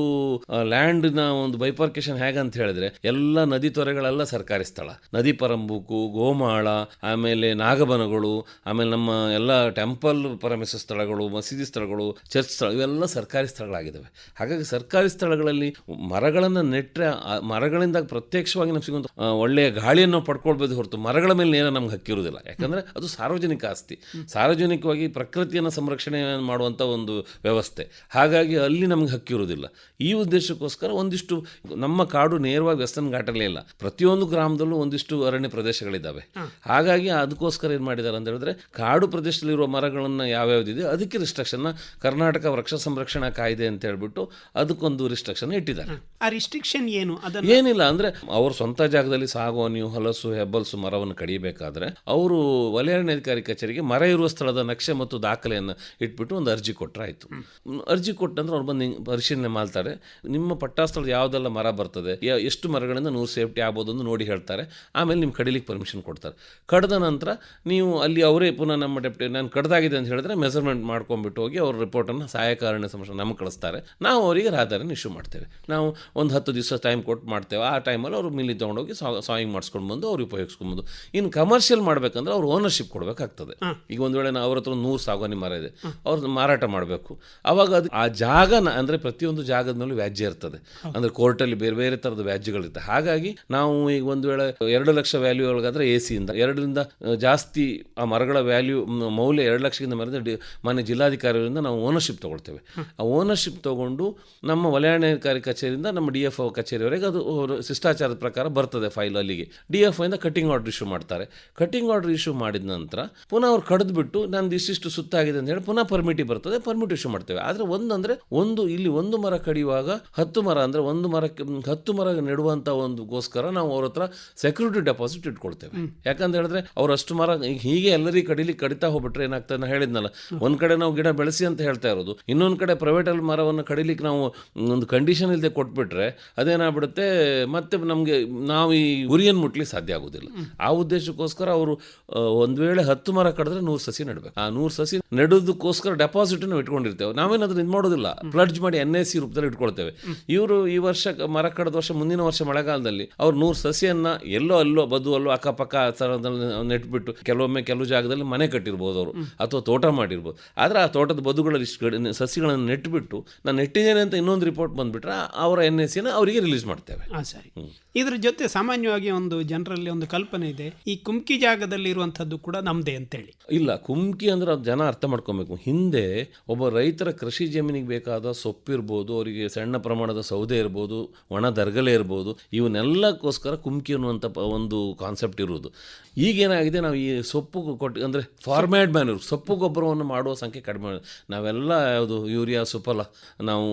B: ಲ್ಯಾಂಡ್ನ ಒಂದು ಬೈಪಾರ್ಕೇಶನ್ ಹೇಗಂತ ಹೇಳಿದ್ರೆ ಎಲ್ಲ ನದಿ ತೊರೆಗಳೆಲ್ಲ ಸರ್ಕಾರಿ ಸ್ಥಳ, ನದಿ ಪರಂಬೂಕು, ಗೋಮಾಳ, ಆಮೇಲೆ ನಾಗಬನಗಳು, ಆಮೇಲೆ ನಮ್ಮ ಎಲ್ಲ ಟೆಂಪಲ್ ಪರಮೇಶ ಸ್ಥಳಗಳು, ಮಸೀದಿ ಸ್ಥಳಗಳು, ಚರ್ಚ್ ಸ್ಥಳ, ಇವೆಲ್ಲ ಸರ್ಕಾರಿ ಸ್ಥಳಗಳಾಗಿದ್ದಾವೆ. ಹಾಗಾಗಿ ಸರ್ಕಾರಿ ಸ್ಥಳಗಳಲ್ಲಿ ಮರಗಳನ್ನು ನೆಟ್ಟರೆ ಮರಗಳಿಂದ ಪ್ರತ್ಯಕ್ಷವಾಗಿ ನಮ್ಗೆ ಸಿಗುವಂಥ ಒಳ್ಳೆಯ ಗಾಳಿಯನ್ನು ಪಡ್ಕೊಳ್ಬೋದು ಹೊರತು ಮರಗಳ ಮೇಲೆ ನೇರ ನಮ್ಗೆ ಹಕ್ಕಿರುವುದಿಲ್ಲ. ಯಾಕಂದರೆ ಅದು ಸಾರ್ವಜನಿಕ ಆಸ್ತಿ, ಸಾರ್ವಜನಿಕವಾಗಿ ಪ್ರಕೃತಿಯನ್ನು ಸಂರಕ್ಷಣೆ ಮಾಡುವಂಥ ಒಂದು ವ್ಯವಸ್ಥೆ. ಹಾಗಾಗಿ ಅಲ್ಲಿ ನಮ್ಗೆ ಹಕ್ಕಿರುವುದಿಲ್ಲ. ಈ ಉದ್ದೇಶಕ್ಕೋಸ್ಕರ ಒಂದಿಷ್ಟು ನಮ್ಮ ಕಾಡು ನೇರವಾಗಿ ವೆಸ್ಟರ್ನ್ ಘಾಟಲ್ಲೇ ಇಲ್ಲ, ಪ್ರತಿಯೊಂದು ಗ್ರಾಮದಲ್ಲೂ ಒಂದಿಷ್ಟು ಅರಣ್ಯ ಪ್ರದೇಶಗಳಿದ್ದಾವೆ. ಹಾಗಾಗಿ ಅದಕ್ಕೋಸ್ಕರ ಏನು ಮಾಡಿದ್ದಾರೆ ಅಂತ ಹೇಳಿದ್ರೆ, ಕಾಡು ಪ್ರದೇಶದಲ್ಲಿರುವ ಮರಗಳನ್ನು ಯಾವ್ಯಾವುದಿದೆ ಅದಕ್ಕೆ ರಿಸ್ಟ್ರಿಕ್ಷನ್ನ ಕರ್ನಾಟಕ ವೃಕ್ಷ ಸಂರಕ್ಷಣಾ ಕಾಯ್ದೆ ಅಂತ ಹೇಳ್ಬಿಟ್ಟು ಅದಕ್ಕೊಂದು ರಿಸ್ಟ್ರಿಕ್ಷನ್ ಇಟ್ಟಿದ್ದಾರೆ.
A: ಆ ರಿಸ್ಟ್ರಿಕ್ಷನ್ ಏನು?
B: ಏನಿಲ್ಲ ಅಂದ್ರೆ ಅವ್ರ ಸ್ವಂತ ಜಾಗದಲ್ಲಿ ಸಾಗುವಾನಿಯು, ಹಲಸು, ಹೆಬ್ಬಲ್ಸು ಮರವನ್ನು ಕಡಿಬೇಕಾದ್ರೆ ಅವರು ವಲಯ ಅರಣ್ಯಾಧಿಕಾರಿ ಕಚೇರಿಗೆ ಮರ ಇರುವ ಸ್ಥಳದ ನಕ್ಷೆ ಮತ್ತು ದಾಖಲೆಯನ್ನು ಇಟ್ಬಿಟ್ಟು ಒಂದು ಅರ್ಜಿ ಕೊಟ್ಟರೆ ಆಯಿತು. ಅರ್ಜಿ ಕೊಟ್ಟಂದ್ರೆ ಅವ್ರು ಬಂದು ಪರಿಶೀಲನೆ ಮಾಡ್ತಾರೆ, ನಿಮ್ಮ ಪಟ್ಟಾಸ್ಥಳದ ಯಾವುದೆಲ್ಲ ಮರ ಬರ್ತದೆ, ಎಷ್ಟು ಮರಗಳಿಂದ 100 ಸೇಫ್ಟಿ ಆಗ್ಬೋದು ಅಂತ ನೋಡಿ ಹೇಳ್ತಾರೆ. ಆಮೇಲೆ ನಿಮ್ಮ ಕಡಿಲಿಕ್ಕೆ ಪರ್ಮಿಷನ್ ಕೊಡ್ತಾರೆ. ಕಡ್ದ ನಂತರ ನೀವು ಅಲ್ಲಿ ಅವರೇ ಪುನಃ ನಮ್ಮ ಡೆಪ್ಟಿ ನಾನು ಕಡ್ದಾಗಿದೆ ಅಂತ ಹೇಳಿದ್ರೆ ಮೆಸರ್ಮೆಂಟ್ ಮಾಡ್ಕೊಂಡ್ಬಿಟ್ಟು ಹೋಗಿ ಅವ್ರ ರಿಪೋರ್ಟನ್ನು ಸಹಾಯಕ ಅರಣ್ಯ ಸಂರಕ್ಷಣೆ ನಮ್ಗೆ ಕಳಿಸ್ತಾರೆ. ನಾವು ಅವರಿಗೆ ರಾದಾರನ್ನು ಇಶ್ಯೂ ಮಾಡ್ತೇವೆ. ನಾವು ಒಂದು 10 ದಿವಸ ಟೈಮ್ ಕೊಟ್ಟು ಮಾಡ್ತೇವೆ. ಆ ಟೈಮಲ್ಲಿ ಅವರು ಮಿಲ್ಲಿ ತೊಗೊಂಡೋಗಿ ಸಾಯಿಂಗ್ ಮಾಡಿಸ್ಕೊಂಡು ಬಂದು ಅವ್ರು ಉಪಯೋಗಿಸ್ಕೊಬೋದು. ಇನ್ನು ಕಮರ್ಷಿಯಲ್ ಮಾಡಬೇಕಂದ್ರೆ ಅವ್ರು ಓನರ್ಶಿಪ್ ಕೊಡಬೇಕಾಗ್ತದೆ. ಈಗ ಒಂದು ವೇಳೆ ಅವ್ರ ಹತ್ರ 100 ಸಾಗುವಾನಿ ಮರ ಇದೆ, ಅವ್ರು ಮಾರಾಟ ಮಾಡಬೇಕು. ಆವಾಗ ಅದು ಆ ಜಾಗನ ಅಂದರೆ ಪ್ರತಿಯೊಂದು ಜಾಗದ ಮೇಲೂ ವ್ಯಾಜ್ಯ ಇರ್ತದೆ. ಅಂದರೆ ಕೋರ್ಟಲ್ಲಿ ಬೇರೆ ಬೇರೆ ಥರದ ವ್ಯಾಜ್ಯಗಳಿರ್ತದೆ. ಹಾಗಾಗಿ ನಾವು ಈಗ ಒಂದು ವೇಳೆ 2 ಲಕ್ಷ ವ್ಯಾಲ್ಯೂ ಒಳಗಾದ್ರೆ AC-ಯಿಂದ 2ರಿಂದ ಜಾಸ್ತಿ ಆ ಮರಗಳ ವ್ಯಾಲ್ಯೂ ಮೌಲ್ಯ 2 ಲಕ್ಷಕ್ಕಿಂತ ಮೇಲೆ ಮಾನ್ಯ ಜಿಲ್ಲಾಧಿಕಾರಿಯಿಂದ ನಾವು ಓನರ್ಶಿಪ್ ತೊಗೊಳ್ತೇವೆ. ಆ ಓನರ್ಶಿಪ್ ತೊಗೊಂಡು ನಮ್ಮ ವಲಯಾರಣ್ಯಾಧಿಕಾರಿ ಕಚೇರಿಯಿಂದ ನಮ್ಮ DFO ಕಚೇರಿವರೆಗೆ ಅದು ಶಿಷ್ಟಾಚಾರದ ಪ್ರಕಾರ ಬರ್ತದೆ ಫೈಲ್. ಅಲ್ಲಿಗೆ DFO ಇಂದ ಕಟ್ಟಿಂಗ್ ಆರ್ಡರ್ ಇಶ್ಯೂ ಮಾಡ್ತಾರೆ. ಕಟ್ಟಿಂಗ್ ಆರ್ಡರ್ ಇಶ್ಯೂ ಮಾಡಿದ ನಂತರ ಪುನಃ ಅವ್ರು ಕಡಿದ್ಬಿಟ್ಟು ನಂದು ಇಷ್ಟಿಷ್ಟು ಸುತ್ತಾಗಿದೆ ಅಂತ ಹೇಳಿ ಪುನಃ ಪರ್ಮಿಟಿ ಬರ್ತದೆ, ಪರ್ಮಿಟ್ ಇಶ್ಯೂ ಮಾಡ್ತೇವೆ. ಆದರೆ ಇಲ್ಲಿ ಒಂದು ಮರ ಕಡಿಯುವಾಗ 10 ಮರ ಅಂದರೆ ಒಂದು ಮರಕ್ಕೆ 10 ಮರ ನೆಡುವಂಥ ಒಂದುಗೋಸ್ಕರ ನಾವು ಅವ್ರ ಹತ್ರ ಸೆಕ್ಯೂರಿಟಿ ಡೆಪಾಸಿಟ್ ಇಟ್ಕೊಳ್ತೇವೆ. ಯಾಕಂತ ಹೇಳಿದ್ರೆ ಅವ್ರು ಅಷ್ಟು ಮರ ಹೀಗೆ ಎಲ್ಲರಿಗೆ ಕಡಿತಾ ಹೋಗ್ಬಿಟ್ರೆ ಏನಾಗ್ತದೆ, ನಾನು ಹೇಳಿದ್ನಲ್ಲ, ಒಂದ್ ಕಡೆ ನಾವು ಗಿಡ ಬೆಳೆಸಿ ಅಂತ ಹೇಳ್ತಾ ಇರೋದು, ಇನ್ನೊಂದು ಕಡೆ ಪ್ರೈವೇಟಲ್ಲಿ ಮರವನ್ನು ಕಡಿಲಿಕ್ಕೆ ನಾವು ಒಂದು ಕಂಡೀಷನ್ ಇಲ್ಲದೆ ಕೊಟ್ಬಿಟ್ರೆ ಅದೇನಾಗ್ಬಿಡುತ್ತೆ, ಮತ್ತೆ ನಮಗೆ ನಾವು ಈ ಗುರಿಯನ್ನು ಮುಟ್ಲಿಕ್ಕೆ ಸಾಧ್ಯ ಆಗೋದಿಲ್ಲ. ಆ ಉದ್ದೇಶಕ್ಕೋಸ್ಕರ ಅವರು ಒಂದು ವೇಳೆ 10 ಮರ ಕಡಿದ್ರೆ 100 ಸಸಿ ನೆಡಬೇಕು. ಆ 100 ಸಸಿ ನೆಡೋದಕ್ಕೋಸ್ಕರ ಡೆಪಾಸಿಟ್ ನಾವು ಇಟ್ಕೊಂಡಿರ್ತೇವೆ. ನಾವೇನಾದ್ರೂ ಇದು ಮಾಡೋದಿಲ್ಲ, ಪ್ಲಡ್ಜ್ ಮಾಡಿ NAC ರೂಪದಲ್ಲಿ ಇಟ್ಕೊಳ್ತೇವೆ. ಇವರು ಈ ವರ್ಷ ಮರ ಕಳೆದ ವರ್ಷ, ಮುಂದಿನ ವರ್ಷ ಮಳೆಗಾಲದಲ್ಲಿ ಅವ್ರು 100 ಸಸಿಯನ್ನ ಎಲ್ಲೋ ಬದು ಅಕ್ಕಪಕ್ಕ ನೆಟ್ಬಿಟ್ಟು ಕೆಲವೊಮ್ಮೆ ಕೆಲವು ಜಾಗದಲ್ಲಿ ಮನೆ ಕಟ್ಟಿರ್ಬೋದು ಅವರು, ಅಥವಾ ತೋಟ ಮಾಡಿರ್ಬೋದು. ಆದರೆ ಆ ತೋಟದ ಬದುಗಳಲ್ಲಿ ಇಷ್ಟು ಸಸಿಗಳನ್ನು ನೆಟ್ಟುಬಿಟ್ಟು ನಾನು ನೆಟ್ಟಿದ್ದೇನೆ ಅಂತ ಇನ್ನೊಂದು ರಿಪೋರ್ಟ್ ಬಂದುಬಿಟ್ರೆ ಅವರ NSCನ ಅವರಿಗೆ ರಿಲೀಸ್ ಮಾಡ್ತೇವೆ.
A: ಸರಿ. ಇದ್ರ ಜೊತೆ ಸಾಮಾನ್ಯವಾಗಿ ಒಂದು ಜನರಲ್ಲಿ ಒಂದು ಕಲ್ಪನೆ ಇದೆ, ಈ ಕುಮ್ಕಿ ಜಾಗದಲ್ಲಿ ಇರುವಂಥದ್ದು ಕೂಡ ನಮ್ಮದೇ ಅಂತೇಳಿ.
B: ಇಲ್ಲ, ಕುಮ್ಕಿ ಅಂದರೆ ಅದು ಜನ ಅರ್ಥ ಮಾಡ್ಕೊಬೇಕು. ಹಿಂದೆ ಒಬ್ಬ ರೈತರ ಕೃಷಿ ಜಮೀನಿಗೆ ಬೇಕಾದ ಸೊಪ್ಪಿರ್ಬೋದು, ಅವರಿಗೆ ಸಣ್ಣ ಪ್ರಮಾಣದ ಸೌದೆ ಇರ್ಬೋದು, ಒಣ ದರ್ಗಲೆ ಇರ್ಬೋದು, ಇವನ್ನೆಲ್ಲಕ್ಕೋಸ್ಕರ ಕುಮ್ಕಿ ಅನ್ನುವಂಥ ಒಂದು ಕಾನ್ಸೆಪ್ಟ್ ಇರುವುದು. ಈಗೇನಾಗಿದೆ, ನಾವು ಈ ಸೊಪ್ಪು ಕೊಟ್ಟು ಅಂದರೆ ಫಾರ್ಮ್ಯಾಡ್ ಮ್ಯಾನ್ಯೂರ್ ಸೊಪ್ಪು ಗೊಬ್ಬರವನ್ನು ಮಾಡುವ ಸಂಖ್ಯೆ ಕಡಿಮೆ. ನಾವೆಲ್ಲ ಯಾವುದು ಯೂರಿಯಾ ಸುಫಲ ನಾವು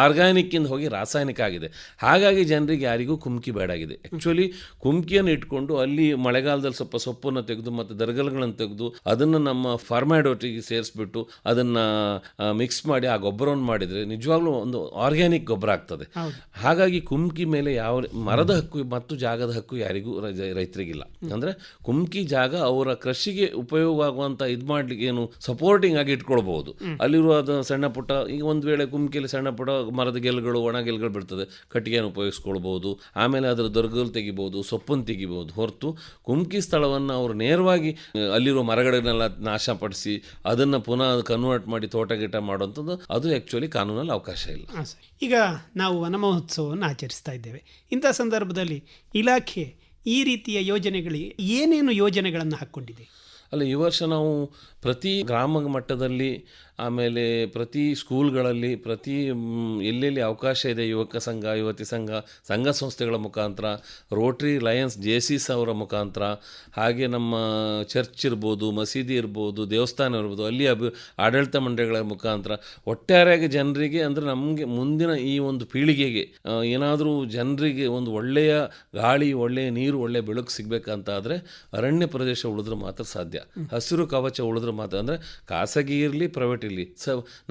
B: ಆರ್ಗ್ಯಾನಿಕ್ಕಿಂದ ಹೋಗಿ ರಾಸಾಯನಿಕ ಆಗಿದೆ. ಹಾಗಾಗಿ ಜನರಿಗೆ ಯಾರಿಗೂ ಕುಮ್ಕಿ ಬೇಡಾಗಿದೆ. ಆ್ಯಕ್ಚುಲಿ ಕುಮ್ಕಿಯನ್ನು ಇಟ್ಕೊಂಡು ಅಲ್ಲಿ ಮಳೆಗಾಲದಲ್ಲಿ ಸ್ವಲ್ಪ ಸೊಪ್ಪನ್ನು ತೆಗೆದು ಮತ್ತು ದರ್ಗಲ್ಗಳನ್ನು ತೆಗೆದು ಅದನ್ನು ನಮ್ಮ ಫಾರ್ಮ್ಯಾಡ್ ಒಟ್ಟಿಗೆ ಸೇರಿಸ್ಬಿಟ್ಟು ಅದನ್ನು ಮಿಕ್ಸ್ ಮಾಡಿ ಆ ಗೊಬ್ಬರವನ್ನು ಮಾಡಿದರೆ ನಿಜವಾಗ್ಲೂ ಒಂದು ಆರ್ಗ್ಯಾನಿಕ್ ಗೊಬ್ಬರ ಆಗ್ತದೆ. ಹಾಗಾಗಿ ಕುಮ್ಕಿ ಮೇಲೆ ಯಾವ ಮರದ ಹಕ್ಕು ಮತ್ತು ಜಾಗದ ಹಕ್ಕು ಯಾರಿಗೂ ರೈತರಿಗಿಲ್ಲ. ಅಂದರೆ ಕುಮ್ಕಿ ಜಾಗ ಅವರ ಕೃಷಿಗೆ ಉಪಯೋಗ ಆಗುವಂಥ ಇದು ಮಾಡಲಿಕ್ಕೆ ಏನು ಸಪೋರ್ಟಿಂಗ್ ಆಗಿ ಇಟ್ಕೊಳ್ಬೋದು. ಅಲ್ಲಿರುವ ಅದು ಸಣ್ಣ ಪುಟ್ಟ, ಈಗ ಒಂದು ವೇಳೆ ಕುಮ್ಕಿಯಲ್ಲಿ ಸಣ್ಣ ಪುಟ್ಟ ಮರದ ಗೆಲ್ಗಳು ಒಣ ಗೆಲ್ಗಳು ಬಿಡ್ತದೆ, ಕಟ್ಟಿಗೆಯನ್ನು ಉಪಯೋಗಿಸ್ಕೊಳ್ಬೋದು. ಆಮೇಲೆ ಅದರ ದೊರ್ಗಲು ತೆಗಿಬೋದು, ಸೊಪ್ಪನ್ನು ತೆಗಿಬೋದು. ಹೊರತು ಕುಮ್ಕಿ ಸ್ಥಳವನ್ನು ಅವರು ನೇರವಾಗಿ ಅಲ್ಲಿರುವ ಮರಗಳನ್ನೆಲ್ಲ ನಾಶಪಡಿಸಿ ಅದನ್ನು ಪುನಃ ಕನ್ವರ್ಟ್ ಮಾಡಿ ತೋಟ ಗಿಟ ಮಾಡುವಂಥದ್ದು ಅದು ಆ್ಯಕ್ಚುಲಿ ಕಾನೂನಲ್ಲಿ ಅವಕಾಶ ಇಲ್ಲ.
A: ಈಗ ನಾವು ವನ ಮಹೋತ್ಸವವನ್ನು ಆಚರಿಸ್ತಾ ಇದ್ದೇವೆ. ಇಂಥ ಸಂದರ್ಭದಲ್ಲಿ ಇಲಾಖೆ ಈ ರೀತಿಯ ಯೋಜನೆಗಳಿಗೆ ಏನೇನು ಯೋಜನೆಗಳನ್ನು ಹಾಕ್ಕೊಂಡಿದೆ?
B: ಅಲ್ಲ, ಈ ವರ್ಷ ನಾವು ಪ್ರತಿ ಗ್ರಾಮ ಮಟ್ಟದಲ್ಲಿ, ಆಮೇಲೆ ಪ್ರತಿ ಸ್ಕೂಲ್ಗಳಲ್ಲಿ, ಪ್ರತಿ ಎಲ್ಲೆಲ್ಲಿ ಅವಕಾಶ ಇದೆ, ಯುವಕ ಸಂಘ, ಯುವತಿ ಸಂಘ, ಸಂಘ ಸಂಸ್ಥೆಗಳ ಮುಖಾಂತರ, ರೋಟ್ರಿ ಲಯನ್ಸ್ JCs ಅವರ ಮುಖಾಂತರ, ಹಾಗೆ ನಮ್ಮ ಚರ್ಚ್ ಇರ್ಬೋದು, ಮಸೀದಿ ಇರ್ಬೋದು, ದೇವಸ್ಥಾನ ಇರ್ಬೋದು, ಅಲ್ಲಿ ಆಡಳಿತ ಮಂಡಳಿಗಳ ಮುಖಾಂತರ ಒಟ್ಟಾರೆಯಾಗಿ ಜನರಿಗೆ, ಅಂದರೆ ನಮಗೆ ಮುಂದಿನ ಈ ಒಂದು ಪೀಳಿಗೆಗೆ ಏನಾದರೂ ಜನರಿಗೆ ಒಂದು ಒಳ್ಳೆಯ ಗಾಳಿ, ಒಳ್ಳೆಯ ನೀರು, ಒಳ್ಳೆಯ ಬೆಳಕು ಸಿಗಬೇಕಂತ ಆದರೆ ಅರಣ್ಯ ಪ್ರದೇಶ ಉಳಿದ್ರೆ ಮಾತ್ರ ಸಾಧ್ಯ. ಹಸಿರು ಕವಚ ಉಳಿದ್ರೆ ಮಾತ್ರ. ಅಂದರೆ ಖಾಸಗಿ ಇರಲಿ, ಪ್ರೈವೇಟ್ ಇರಲಿ,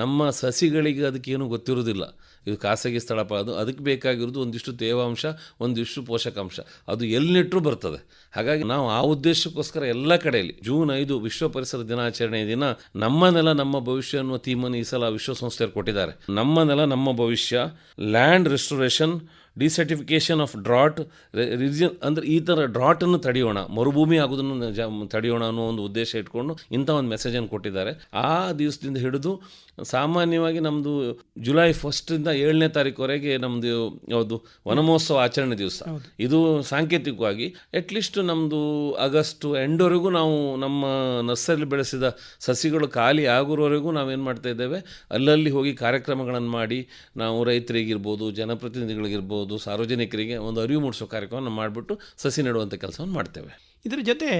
B: ನಮ್ಮ ಸಸಿಗಳಿಗೆ ಅದಕ್ಕೇನು ಗೊತ್ತಿರೋದಿಲ್ಲ. ಇದು ಖಾಸಗಿ ಸ್ಥಳಪ, ಅದಕ್ಕೆ ಬೇಕಾಗಿರೋದು ಒಂದಿಷ್ಟು ತೇವಾಂಶ, ಒಂದಿಷ್ಟು ಪೋಷಕಾಂಶ, ಅದು ಎಲ್ಲಿ ನೆಟ್ಟರೂ ಬರ್ತದೆ. ಹಾಗಾಗಿ ನಾವು ಆ ಉದ್ದೇಶಕ್ಕೋಸ್ಕರ ಎಲ್ಲ ಕಡೆಯಲ್ಲಿ June 5 ವಿಶ್ವ ಪರಿಸರ ದಿನಾಚರಣೆ ದಿನ ನಮ್ಮ ನೆಲ ನಮ್ಮ ಭವಿಷ್ಯ ಅನ್ನುವ ಥೀಮನ್ನು ಈ ಸಲ ವಿಶ್ವಸಂಸ್ಥೆಯವರು ಕೊಟ್ಟಿದ್ದಾರೆ. ನಮ್ಮ ನೆಲ ನಮ್ಮ ಭವಿಷ್ಯ, land restoration, ಡಿಸರ್ಟಿಫಿಕೇಷನ್ of drought region. ಅಂದರೆ ಈ ಥರ ಡ್ರಾಟನ್ನು ತಡೆಯೋಣ, ಮರುಭೂಮಿ ಆಗೋದನ್ನು ತಡೆಯೋಣ ಅನ್ನೋ ಒಂದು ಉದ್ದೇಶ ಇಟ್ಕೊಂಡು ಇಂಥ ಒಂದು ಮೆಸೇಜನ್ನು ಕೊಟ್ಟಿದ್ದಾರೆ. ಆ ದಿವಸದಿಂದ ಹಿಡಿದು ಸಾಮಾನ್ಯವಾಗಿ ನಮ್ಮದು July 1st 7ನೇ ತಾರೀಕುವರೆಗೆ ನಮ್ಮದು ಯಾವುದು ವನಮಹೋತ್ಸವ ಆಚರಣೆ ದಿವಸ. ಇದು ಸಾಂಕೇತಿಕವಾಗಿ ಅಟ್ಲೀಸ್ಟ್ ನಮ್ಮದು ಆಗಸ್ಟ್ ಎಂಡ್ವರೆಗೂ ನಾವು ನಮ್ಮ ನರ್ಸರಿಲಿ ಬೆಳೆಸಿದ ಸಸಿಗಳು ಖಾಲಿ ಆಗೋವರೆಗೂ ನಾವೇನು ಮಾಡ್ತಾ ಇದ್ದೇವೆ, ಅಲ್ಲಲ್ಲಿ ಹೋಗಿ ಕಾರ್ಯಕ್ರಮಗಳನ್ನು ಮಾಡಿ ನಾವು ರೈತರಿಗಿರ್ಬೋದು, ಜನಪ್ರತಿನಿಧಿಗಳಿಗಿರ್ಬೋದು, ಸಾರ್ವಜನಿಕರಿಗೆ ಒಂದು ಅರಿವು ಮೂಡಿಸೋ ಕಾರ್ಯಕ್ರಮವನ್ನು ಮಾಡಿಬಿಟ್ಟು ಸಸಿ ನೆಡುವಂಥ ಕೆಲಸವನ್ನು ಮಾಡ್ತೇವೆ.
A: ಇದರ ಜೊತೆ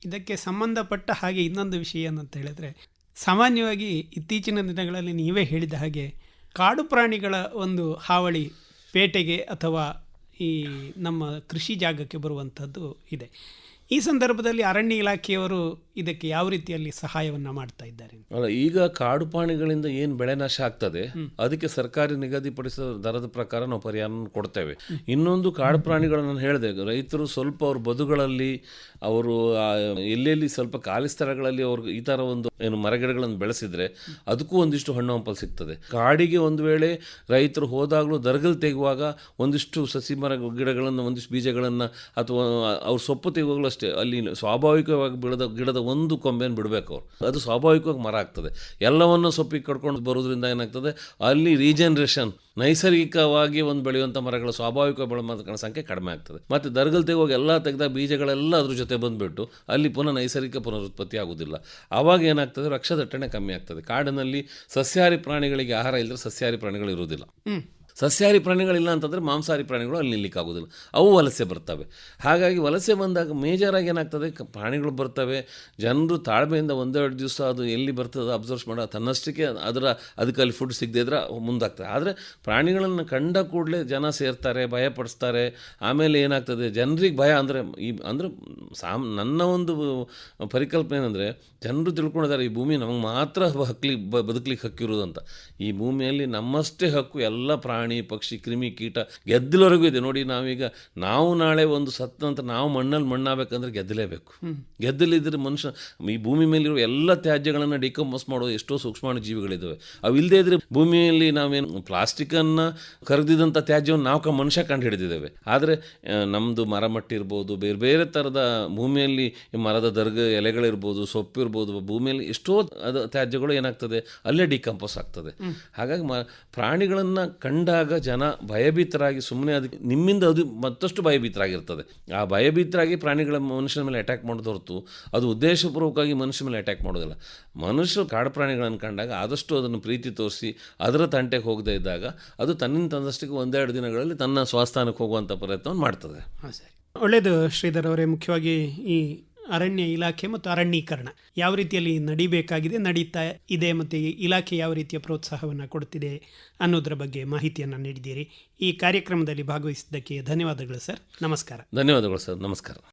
A: ಇದಕ್ಕೆ ಸಂಬಂಧಪಟ್ಟ ಹಾಗೆ ಇನ್ನೊಂದು ವಿಷಯ ಏನಂತ ಹೇಳಿದರೆ, ಸಾಮಾನ್ಯವಾಗಿ ಇತ್ತೀಚಿನ ದಿನಗಳಲ್ಲಿ ನೀವೇ ಹೇಳಿದ ಹಾಗೆ ಕಾಡು ಪ್ರಾಣಿಗಳ ಒಂದು ಹಾವಳಿ ಪೇಟೆಗೆ ಅಥವಾ ಈ ನಮ್ಮ ಕೃಷಿ ಜಾಗಕ್ಕೆ ಬರುವಂಥದ್ದು ಇದೆ. ಈ ಸಂದರ್ಭದಲ್ಲಿ ಅರಣ್ಯ ಇಲಾಖೆಯವರು ಇದಕ್ಕೆ ಯಾವ ರೀತಿಯಲ್ಲಿ ಸಹಾಯವನ್ನು ಮಾಡ್ತಾ ಇದ್ದಾರೆ?
B: ಅಲ್ಲ, ಈಗ ಕಾಡು ಪ್ರಾಣಿಗಳಿಂದ ಏನು ಬೆಳೆ ನಾಶ ಆಗ್ತದೆ ಅದಕ್ಕೆ ಸರ್ಕಾರಿ ನಿಗದಿಪಡಿಸಿದ ದರದ ಪ್ರಕಾರ ನಾವು ಪರಿಹಾರ ಕೊಡ್ತೇವೆ. ಇನ್ನೊಂದು ಕಾಡು ಪ್ರಾಣಿಗಳನ್ನು ಹೇಳಿದೆ, ರೈತರು ಸ್ವಲ್ಪ ಅವ್ರ ಬದುಗಳಲ್ಲಿ ಅವರು ಎಲ್ಲೆಲ್ಲಿ ಸ್ವಲ್ಪ ಖಾಲಿ ಸ್ಥಳಗಳಲ್ಲಿ ಅವ್ರಿಗೆ ಈ ಥರ ಒಂದು ಏನು ಮರಗಿಡಗಳನ್ನು ಬೆಳೆಸಿದರೆ ಅದಕ್ಕೂ ಒಂದಿಷ್ಟು ಹಣ್ಣು ಹಂಪಲು ಸಿಗ್ತದೆ. ಕಾಡಿಗೆ ಒಂದು ವೇಳೆ ರೈತರು ಹೋದಾಗಲೂ ದರ್ಗಲ್ ತೆಗುವಾಗ ಒಂದಿಷ್ಟು ಸಸಿ ಮರ ಗಿಡಗಳನ್ನು, ಒಂದಿಷ್ಟು ಬೀಜಗಳನ್ನು ಅಥವಾ ಅವ್ರು ಸೊಪ್ಪು ತೆಗುವಾಗಲೂ ಅಷ್ಟೇ ಅಲ್ಲಿ ಸ್ವಾಭಾವಿಕವಾಗಿ ಗಿಡದ ಒಂದು ಕೊಂಬೆಯನ್ನು ಬಿಡಬೇಕು ಅವರು, ಅದು ಸ್ವಾಭಾವಿಕವಾಗಿ ಮರ ಆಗ್ತದೆ. ಎಲ್ಲವನ್ನು ಸೊಪ್ಪಿಗೆ ಕಟ್ಕೊಂಡು ಬರೋದ್ರಿಂದ ಏನಾಗ್ತದೆ, ಅಲ್ಲಿ ರೀಜನರೇಷನ್ ನೈಸರ್ಗಿಕವಾಗಿ ಒಂದು ಬೆಳೆಯುವಂಥ ಮರಗಳ ಸ್ವಾಭಾವಿಕ ಬೆಳೆಗಳ ಸಂಖ್ಯೆ ಕಡಿಮೆ ಆಗ್ತದೆ. ಮತ್ತು ದರ್ಗಲ್ ತೆಗುವಾಗ ಎಲ್ಲ ತೆಗೆದ ಬೀಜಗಳೆಲ್ಲ ಅದ್ರ ಜೊತೆ ಬಂದುಬಿಟ್ಟು ಅಲ್ಲಿ ಪುನಃ ನೈಸರ್ಗಿಕ ಪುನರುತ್ಪತ್ತಿ ಆಗೋದಿಲ್ಲ. ಆವಾಗ ಏನಾಗ್ತದೆ, ವೃಕ್ಷದಟ್ಟಣೆ ಕಮ್ಮಿ ಆಗ್ತದೆ. ಕಾಡಿನಲ್ಲಿ ಸಸ್ಯಾಹಾರಿ ಪ್ರಾಣಿಗಳಿಗೆ ಆಹಾರ ಇಲ್ಲದ್ರೆ ಸಸ್ಯಾಹಾರಿ ಪ್ರಾಣಿಗಳು ಇರುವುದಿಲ್ಲ. ಸಸ್ಯಾಹಾರಿ ಪ್ರಾಣಿಗಳಿಲ್ಲ ಅಂತಂದರೆ ಮಾಂಸಾಹಾರಿ ಪ್ರಾಣಿಗಳು ಅಲ್ಲಿ ನಿಲ್ಲಿಕ್ಕಾಗೋದಿಲ್ಲ, ಅವು ವಲಸೆ ಬರ್ತವೆ. ಹಾಗಾಗಿ ವಲಸೆ ಬಂದಾಗ ಮೇಜರಾಗಿ ಏನಾಗ್ತದೆ, ಪ್ರಾಣಿಗಳು ಬರ್ತವೆ, ಜನರು ತಾಳ್ಮೆಯಿಂದ ಒಂದೆರಡು ದಿವಸ ಅದು ಎಲ್ಲಿ ಬರ್ತದೆ ಅಬ್ಸರ್ವ್ ಮಾಡೋ ತನ್ನಷ್ಟಕ್ಕೆ ಅದಕ್ಕೆ ಅಲ್ಲಿ ಫುಡ್ ಸಿಗದೇ ಇದ್ರೆ ಮುಂದಾಗ್ತದೆ. ಆದರೆ ಪ್ರಾಣಿಗಳನ್ನು ಕಂಡ ಕೂಡಲೇ ಜನ ಸೇರ್ತಾರೆ, ಭಯಪಡಿಸ್ತಾರೆ. ಆಮೇಲೆ ಏನಾಗ್ತದೆ, ಜನರಿಗೆ ಭಯ ಅಂದರೆ ನನ್ನ ಒಂದು ಪರಿಕಲ್ಪನೆ ಏನಂದರೆ, ಜನರು ತಿಳ್ಕೊಂಡಿದ್ದಾರೆ ಈ ಭೂಮಿ ನಮಗೆ ಮಾತ್ರ ಬದುಕಲಿಕ್ಕೆ ಹಕ್ಕಿರೋದು ಅಂತ. ಈ ಭೂಮಿಯಲ್ಲಿ ನಮ್ಮಷ್ಟೇ ಹಕ್ಕು ಎಲ್ಲ ಪ್ರಾಣಿ ಪ್ರಾಣಿ ಪಕ್ಷಿ ಕ್ರಿಮಿ ಕೀಟ ಗೆದ್ದಲವರೆಗೂ ಇದೆ ನೋಡಿ. ನಾವು ನಾಳೆ ಒಂದು ಸತ್ತ ನಂತರ ನಾವು ಮಣ್ಣಲ್ಲಿ ಮಣ್ಣಾಗಬೇಕಂದ್ರೆ ಗೆದ್ದಲೇಬೇಕು. ಗೆದ್ದಲಿದ್ರೆ ಮನುಷ್ಯ ಈ ಭೂಮಿ ಮೇಲಿರುವ ಎಲ್ಲ ತ್ಯಾಜ್ಯಗಳನ್ನು ಡಿಕಂಪೋಸ್ ಮಾಡೋ ಎಷ್ಟೋ ಸೂಕ್ಷ್ಮಾಣು ಜೀವಿಗಳಿದ್ದಾವೆ. ಅವು ಇಲ್ಲದೇ ಇದ್ರೆ ಭೂಮಿಯಲ್ಲಿ ನಾವೇನು ಪ್ಲಾಸ್ಟಿಕ್ಕನ್ನು ಕರಗಿದಂಥ ತ್ಯಾಜ್ಯವನ್ನು ನಾವು ಮನುಷ್ಯ ಕಂಡು ಹಿಡಿದಿದ್ದೇವೆ. ಆದರೆ ನಮ್ಮದು ಮರಮಟ್ಟಿ ಇರ್ಬೋದು, ಬೇರೆ ಬೇರೆ ಥರದ ಭೂಮಿಯಲ್ಲಿ ಮರದ ದರ್ಗ ಎಲೆಗಳಿರ್ಬೋದು, ಸೊಪ್ಪಿರ್ಬೋದು, ಭೂಮಿಯಲ್ಲಿ ಎಷ್ಟೋ ತ್ಯಾಜ್ಯಗಳು ಏನಾಗ್ತದೆ ಅಲ್ಲೇ ಡಿಕಂಪೋಸ್ ಆಗ್ತದೆ. ಹಾಗಾಗಿ ಪ್ರಾಣಿಗಳನ್ನು ಕಂಡಾಗ ಜನ ಭಯಭೀತರಾಗಿ ಸುಮ್ಮನೆ ಅದಕ್ಕೆ ನಿಮ್ಮಿಂದ ಅದು ಮತ್ತಷ್ಟು ಭಯಭೀತರಾಗಿರ್ತದೆ. ಆ ಭಯಭೀತರಾಗಿ ಪ್ರಾಣಿಗಳ ಮನುಷ್ಯನ ಮೇಲೆ ಅಟ್ಯಾಕ್ ಮಾಡೋದು ಹೊರತು ಅದು ಉದ್ದೇಶಪೂರ್ವಕವಾಗಿ ಮನುಷ್ಯ ಮೇಲೆ ಅಟ್ಯಾಕ್ ಮಾಡೋದಿಲ್ಲ. ಮನುಷ್ಯರು ಕಾಡು ಪ್ರಾಣಿಗಳನ್ನು ಕಂಡಾಗ ಆದಷ್ಟು ಅದನ್ನು ಪ್ರೀತಿ ತೋರಿಸಿ ಅದರ ತಂಟೆಗೆ ಹೋಗದೇ ಇದ್ದಾಗ ಅದು ತನ್ನಿಂದ ತಂದಷ್ಟಕ್ಕೆ ಒಂದೆರಡು ದಿನಗಳಲ್ಲಿ ತನ್ನ ಸ್ವಸ್ಥಾನಕ್ಕೆ ಹೋಗುವಂಥ ಪ್ರಯತ್ನವನ್ನು ಮಾಡ್ತದೆ.
A: ಹಾಂ ಸರಿ, ಒಳ್ಳೆಯದು ಶ್ರೀಧರ್ ಅವರೇ. ಮುಖ್ಯವಾಗಿ ಈ ಅರಣ್ಯ ಇಲಾಖೆ ಮತ್ತು ಅರಣ್ಯೀಕರಣ ಯಾವ ರೀತಿಯಲ್ಲಿ ನಡಿಬೇಕಾಗಿದೆ, ನಡೀತಾ ಇದೆ, ಮತ್ತು ಇಲಾಖೆ ಯಾವ ರೀತಿಯ ಪ್ರೋತ್ಸಾಹವನ್ನು ಕೊಡ್ತಿದೆ ಅನ್ನೋದರ ಬಗ್ಗೆ ಮಾಹಿತಿಯನ್ನು ನೀಡಿದ್ದೀರಿ. ಈ ಕಾರ್ಯಕ್ರಮದಲ್ಲಿ ಭಾಗವಹಿಸಿದ್ದಕ್ಕೆ ಧನ್ಯವಾದಗಳು ಸರ್. ನಮಸ್ಕಾರ.
B: ಧನ್ಯವಾದಗಳು ಸರ್. ನಮಸ್ಕಾರ.